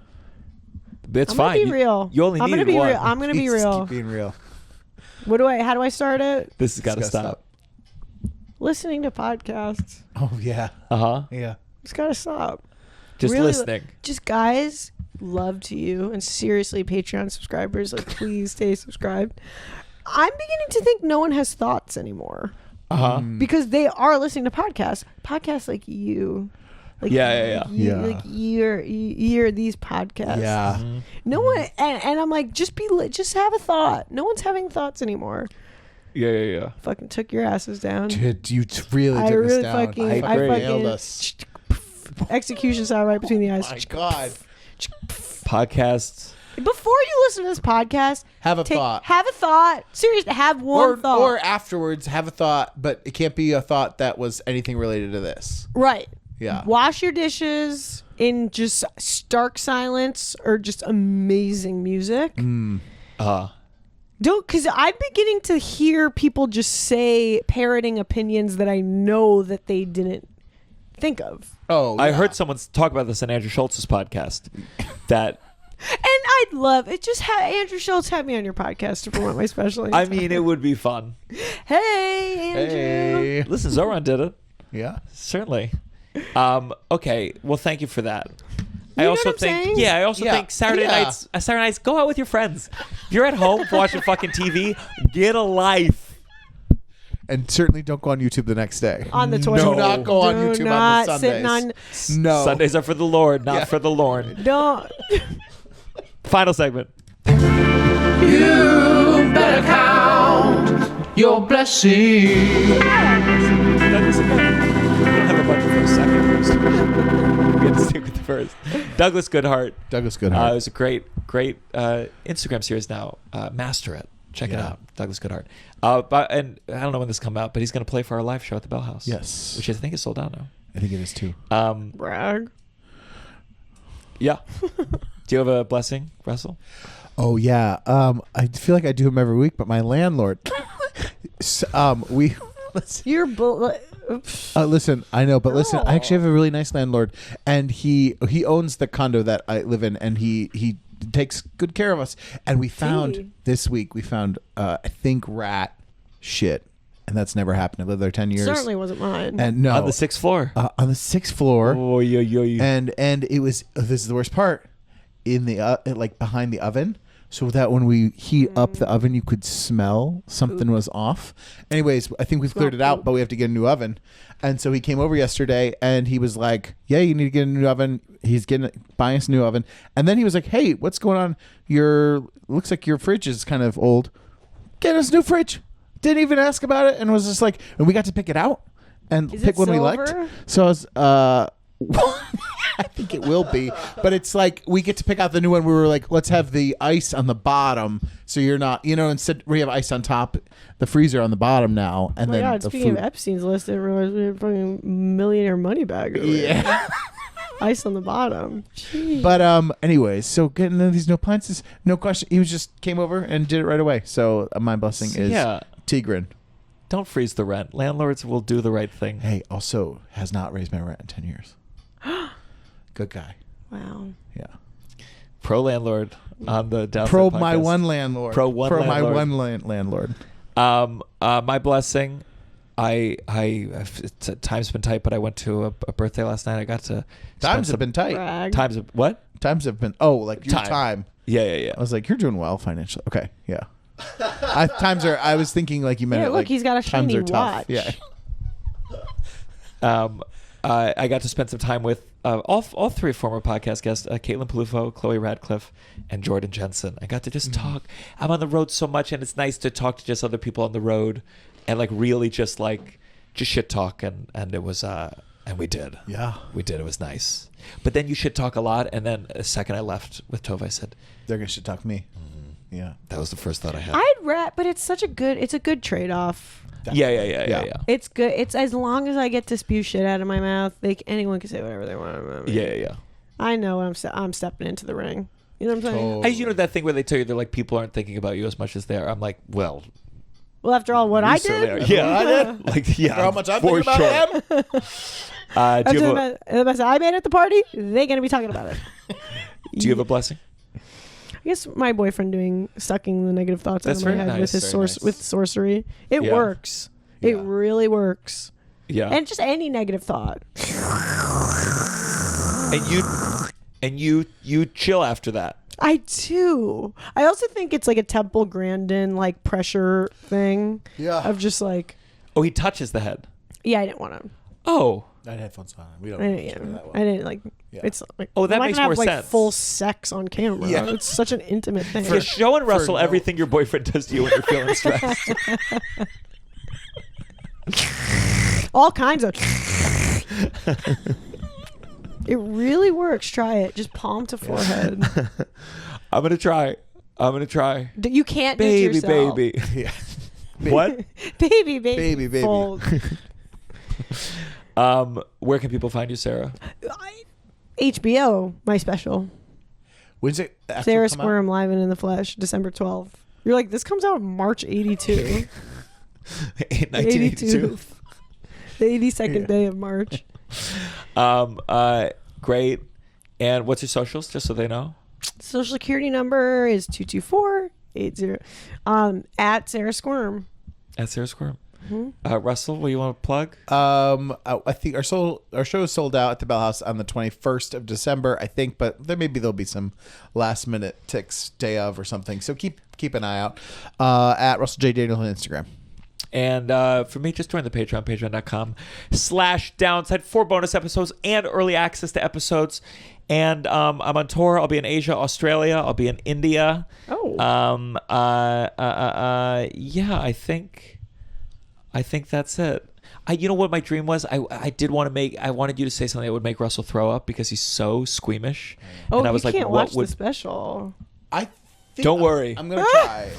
It's I'm fine. gonna be real. You only I'm needed gonna be one. real. I'm gonna be Just real. Keep being real. How do I start it? This has got to It's gotta stop. Listening to podcasts. Oh yeah. Yeah. It's gotta stop. Just Really, listening. Just guys, love to you, and seriously, Patreon subscribers, like please stay subscribed. I'm beginning to think no one has thoughts anymore because they are listening to podcasts like you. Like, Yeah. Like you're these podcasts. Yeah. No one, and I'm like, just have a thought. No one's having thoughts anymore. Yeah. Fucking took your asses down. Dude, you really I took us really down. fucking, I I agree. fucking Nailed us. execution style right between the eyes. My God. Podcasts. Before you listen to this podcast, Have a thought. Have a thought. Seriously, have one thought. Or afterwards, have a thought, but it can't be a thought that was anything related to this. Right. Yeah. Wash your dishes in just stark silence or just amazing music. Don't, because I'm beginning to hear people just say parroting opinions that I know that they didn't think of. Oh, I yeah. heard someone talk about this on Andrew Schultz's podcast. That And I'd love it. Just have Andrew Schultz have me on your podcast to promote my special. I mean, it would be fun. Hey, Andrew. Hey. Listen, Zoran did it. Yeah. Certainly. Okay. Well, thank you for that. You I know also what I'm think, saying? yeah, I also Yeah. think Saturday Yeah. nights, go out with your friends. If you're at home watching fucking TV, get a life. And certainly don't go on YouTube the next day. On the toilet. Do not go on Do YouTube not on the sitting Sundays. on. No. Sundays are for the Lord, not Yeah. for the Lorn. Don't. Final segment. You better count your blessings. Douglas, we don't have a bunch for a second. We have to stick with the first. Douglas Goodhart. Douglas It Goodhart. was a great Instagram series now. Master it. Check it out. Douglas Goodhart. And I don't know when this come out, but he's going to play for our live show at the Bell House. Yes. Which I think is sold out now. I think it is too. Brag. Yeah. Do you have a blessing, Russell? Oh yeah. I feel like I do them every week, but my landlord. You're Listen, I know, but listen, I actually have a really nice landlord, and he owns the condo that I live in, and he takes good care of us. And we found this week, I think rat shit, and that's never happened. I lived there 10 years. certainly wasn't mine. And no, On the 6th floor. on the 6th floor. Oh, yeah. And it was, this is the worst part, in the like behind the oven, so that when we heat up the oven, you could smell something was off. Anyways, I think we've cleared it out, but we have to get a new oven. And so he came over yesterday, and he was like, "Yeah, you need to get a new oven." He's buying us a new oven, and then he was like, "Hey, what's going on? Looks like your fridge is kind of old. Get us a new fridge." Didn't even ask about it, and was just like, and we got to pick it out and Is pick it one we liked. silver? So I was, I think it will be, but it's like we get to pick out the new one. We were like, let's have the ice on the bottom, so you're not, instead we have ice on top, the freezer on the bottom now, and Oh my then God, the speaking food. of Epstein's list, I didn't realize we had a fucking millionaire money bag. Yeah. Ice on the bottom. Jeez. But anyways, so getting into these new appliances, no question. He just came over and did it right away. So my blessing is Tigran. Don't freeze the rent. Landlords will do the right thing. Hey, also has not raised my rent in 10 years. Good guy. Wow. Yeah. Pro landlord on the Downside Pro podcast. my one landlord. Pro one my landlord. one landlord. My blessing. Time's been tight, but I went to a birthday last night. I got to Times have been tight. Brag. What? Times have been like your time. Yeah. I was like, you're doing well financially. Okay, yeah. I was thinking like you meant Yeah, it look, like he's got a times shiny are tough. watch. Yeah. I got to spend some time with all three former podcast guests, Caitlin Palufo, Chloe Radcliffe, and Jordan Jensen. I got to just talk. I'm on the road so much, and it's nice to talk to just other people on the road and like really just shit talk. And it was And we did. Yeah. We did. It was nice. But then you shit talk a lot. And then the second I left with Tovah, I said, They're going to shit talk me. Yeah. that was the first thought I had. But it's such a good trade-off. Yeah. It's good. It's as long as I get to spew shit out of my mouth, anyone can say whatever they want about me. Yeah. I know I'm stepping into the ring. You know what I'm saying? You know that thing where they tell you they're like, people aren't thinking about you as much as they are. I'm like, well, after all, what I did. Yeah, I did. Like, yeah, For how much I'm thinking about them? Do you have the best I made at the party, they're gonna be talking about it. do you have a blessing? I guess my boyfriend sucking the negative thoughts That's out of my very head nice, with his very nice. with sorcery. It Yeah. works. It Yeah. really works. Yeah. And just any negative thought. And you chill after that. I do. I also think it's like a Temple Grandin like pressure thing. Yeah. Of just like, Oh, he touches the head. yeah, I didn't want to. Oh. I had headphones on. We don't I know didn't, that well. I didn't like. Yeah. It's like. Oh, that I'm not makes gonna more have, like, sense. full sex on camera. Yeah. It's such an intimate thing. You're showing Russell no. everything your boyfriend does to you when you're feeling stressed. All kinds of. It really works. Try it. Just palm to forehead. I'm gonna try. You can't do it yourself. Baby. Yeah. What? baby. Fold. Where can people find you, Sarah? HBO, my special. When's it? actually Sarah come out? Squirm live and in the flesh, December 12th. You're like, this comes out March 82. 1982. The 82nd day of March. Great. And what's your socials, just so they know? Social security number is 22480. At Sarah Squirm. At Sarah Squirm. Russell, what do you want to plug? I think our show is sold out at the Bell House on the 21st of December, I think, but there'll be some last minute ticks day of or something. So keep an eye out at Russell J. Daniel on Instagram. And for me, just join the Patreon, patreon.com/downside, 4 bonus episodes and early access to episodes. And I'm on tour. I'll be in Asia, Australia. I'll be in India. Oh. Yeah, I think that's it. You know what my dream was? I wanted you to say something that would make Russell throw up because he's so squeamish. Oh, and I was you like, can't what watch would the special. Don't worry. I'm gonna try.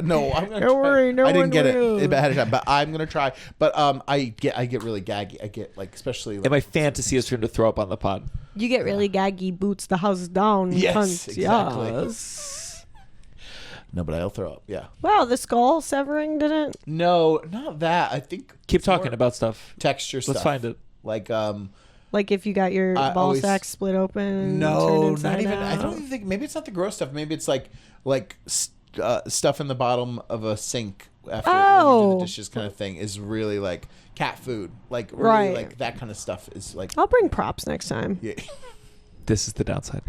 No, I'm gonna. Don't worry, no I didn't one get will. it ahead of time, but I'm gonna try. But I get really gaggy. I get like, especially. And my fantasy is for him to throw up on the pod. You get really gaggy, boots the house down. Yes, cunt. exactly. Yes. No, but I'll throw up. Yeah. Wow, the skull severing didn't. No, not that. I think. Keep it's more talking about stuff. texture stuff. Let's find it. Like Like if you got your I ball always- sack split open. and No, turned not inside even. I out. don't even think. Maybe it's not the gross stuff. Maybe it's like stuff in the bottom of a sink after when you do Oh. the dishes, kind of thing. Is really like cat food. Like really, Right. like that kind of stuff is like. I'll bring props next time. Yeah. This is the downside.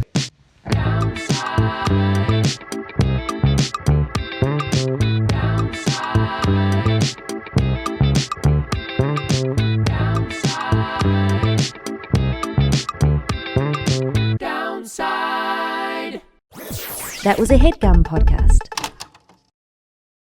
That was a Headgum podcast.